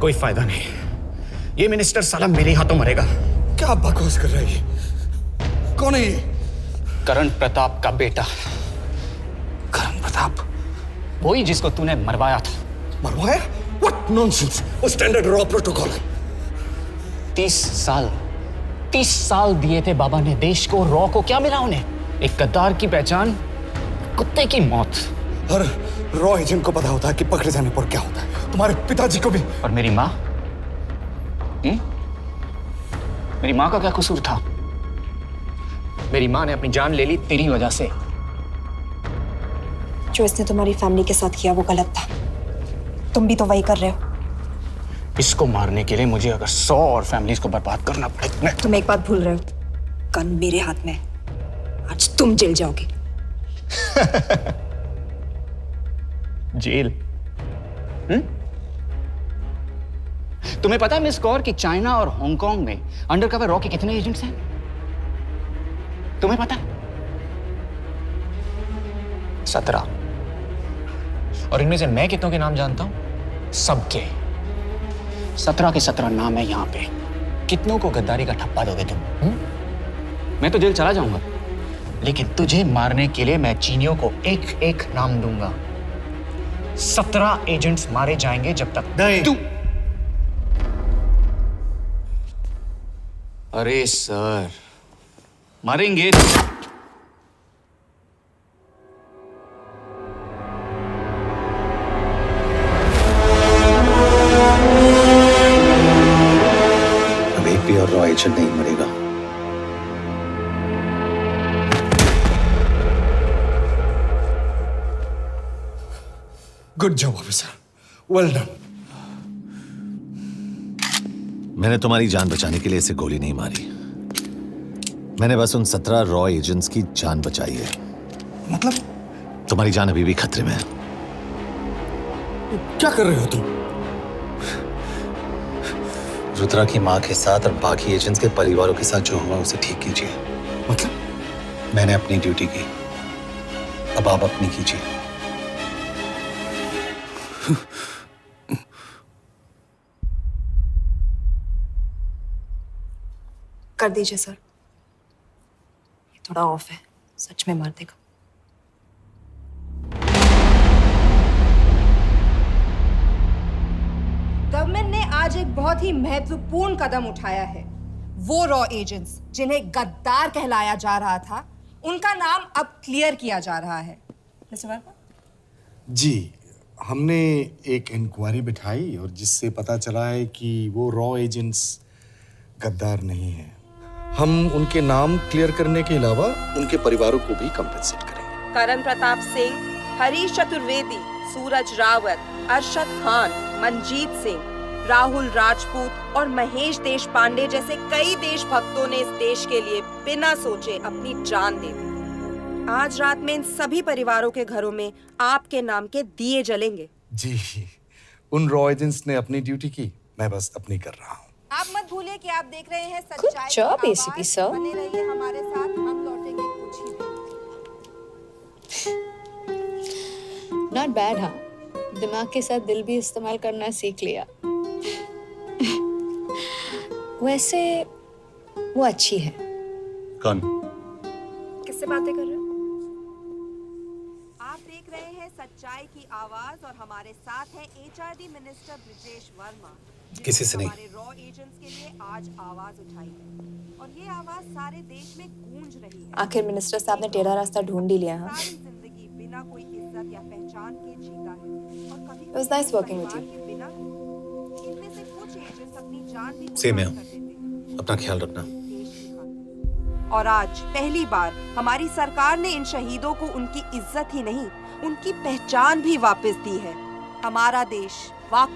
कोई फायदा नहीं। ये minister साला मेरे हाथों मरेगा। क्या बकवास कर रही है? कौन है ये? करण प्रताप का बेटा। करण प्रताप? वही जिसको तूने मरवाया था। मरवाया? What nonsense! वो स्टैंडर्ड रॉ प्रोटोकॉल है। 30 साल दिए थे बाबा ने देश को। रॉ को क्या मिला उन्हें? एक गद्दार की पहचान, कुत्ते की मौत। हर रॉ एजेंट को पता होता है कि पकड़े जाने पर क्या होता है। तुम्हारे पिताजी को भी। और मेरी माँ? मेरी माँ का क्या कसूर था? मेरी माँ ने अपनी जान ले ली तेरी वजह से। जो इसने तुम्हारी फैमिली के साथ किया वो गलत था। तुम भी तो वही कर रहे हो। इसको मारने के लिए मुझे अगर 100 और फैमिलीज को बर्बाद करना पड़े। तुम एक बात भूल रहे हो, गन मेरे हाथ में। आज तुम जेल जाओगे। जेल? तुम्हें पता है मिस कौर कि चाइना और हांगकांग में अंडरकवर रॉ के कितने एजेंट्स हैं? तुम्हें पता है? 17। और इनमें से मैं कितनों के नाम जानता हूं? सबके। 17 के 17 नाम है यहां पे। कितनों को गद्दारी का ठप्पा दोगे तुम? मैं तो जेल चला जाऊंगा, लेकिन तुझे मारने के लिए मैं चीनियों को एक एक नाम दूंगा। 17 एजेंट्स मारे जाएंगे जब तक तू। अरे सर, मारेंगे। अब एक भी और रॉ एजेंट नहीं मरेगा। Good job officer, well done. मैंने तुम्हारी जान बचाने के लिए इसे गोली नहीं मारी। मैंने बस उन 17 रॉ एजेंट्स की जान बचाई है। मतलब? तुम्हारी जान अभी भी खतरे में है। क्या कर रहे हो तुम? रुद्रा की मां के साथ और बाकी एजेंट्स के परिवारों के साथ जो हुआ उसे ठीक कीजिए। मतलब? मैंने अपनी ड्यूटी की, अब आप अपनी कीजिए। कर दीजिए सर, ये थोड़ा ऑफ है, सच में मार देगा। गवर्नमेंट ने आज एक बहुत ही महत्वपूर्ण कदम उठाया है। वो रॉ एजेंट्स जिन्हें गद्दार कहलाया जा रहा था, उनका नाम अब क्लियर किया जा रहा है। मिस्टर वर्मा? जी, हमने एक इंक्वायरी बिठाई और जिससे पता चला है कि वो रॉ एजेंट्स गद्दार नहीं हैं। हम उनके नाम क्लियर करने के अलावा उनके परिवारों को भी कंपेंसेट करेंगे। करण प्रताप सिंह, हरीश चतुर्वेदी, सूरज रावत, अरशद खान, मनजीत सिंह, राहुल राजपूत और महेश देशपांडे जैसे कई देशभक्तों ने इस देश के लिए बिना सोचे अपनी जान दे दी। आज रात में इन सभी परिवारों के घरों में आपके नाम के दिए जलेंगे। जी, उन रॉ एजेंट्स ने अपनी ड्यूटी की, मैं बस अपनी कर रहा हूँ। आप मत भूलिए कि आप देख रहे हैं सच्चाई की job, आवाज। ACP sir. बने रहिए हमारे साथ, हम लौटेंगे कुछ ही देर। नॉट बैड, हाँ। दिमाग के साथ दिल भी इस्तेमाल करना सीख लिया। वैसे वो अच्छी है। कौन? किससे बातें कर रहे हो? आप देख रहे हैं सच्चाई की आवाज और हमारे साथ है HRD मिनिस्टर ब्रिजेश वर्मा। किसी से नहीं। हमारे रॉ एजेंट्स के लिए आज आवाज उठाई है और ये आवाज सारे देश में गूंज रही है। आखिर मिनिस्टर साहब ने टेढ़ा रास्ता ढूंढ ही लिया। हाँ, सारी जिंदगी बिना कोई इज्जत या पहचान के जीता है और कभी It was nice working with you. बिना इनमें से कुछ एजेंट्स अपनी जान भी सेम है। अपना ख्याल रखना। और आज पहली बार हमारी सरकार ने इन शहीदों को उनकी इज्जत ही नहीं, उनकी पहचान भी वापस दी है। हमारा देश वाकई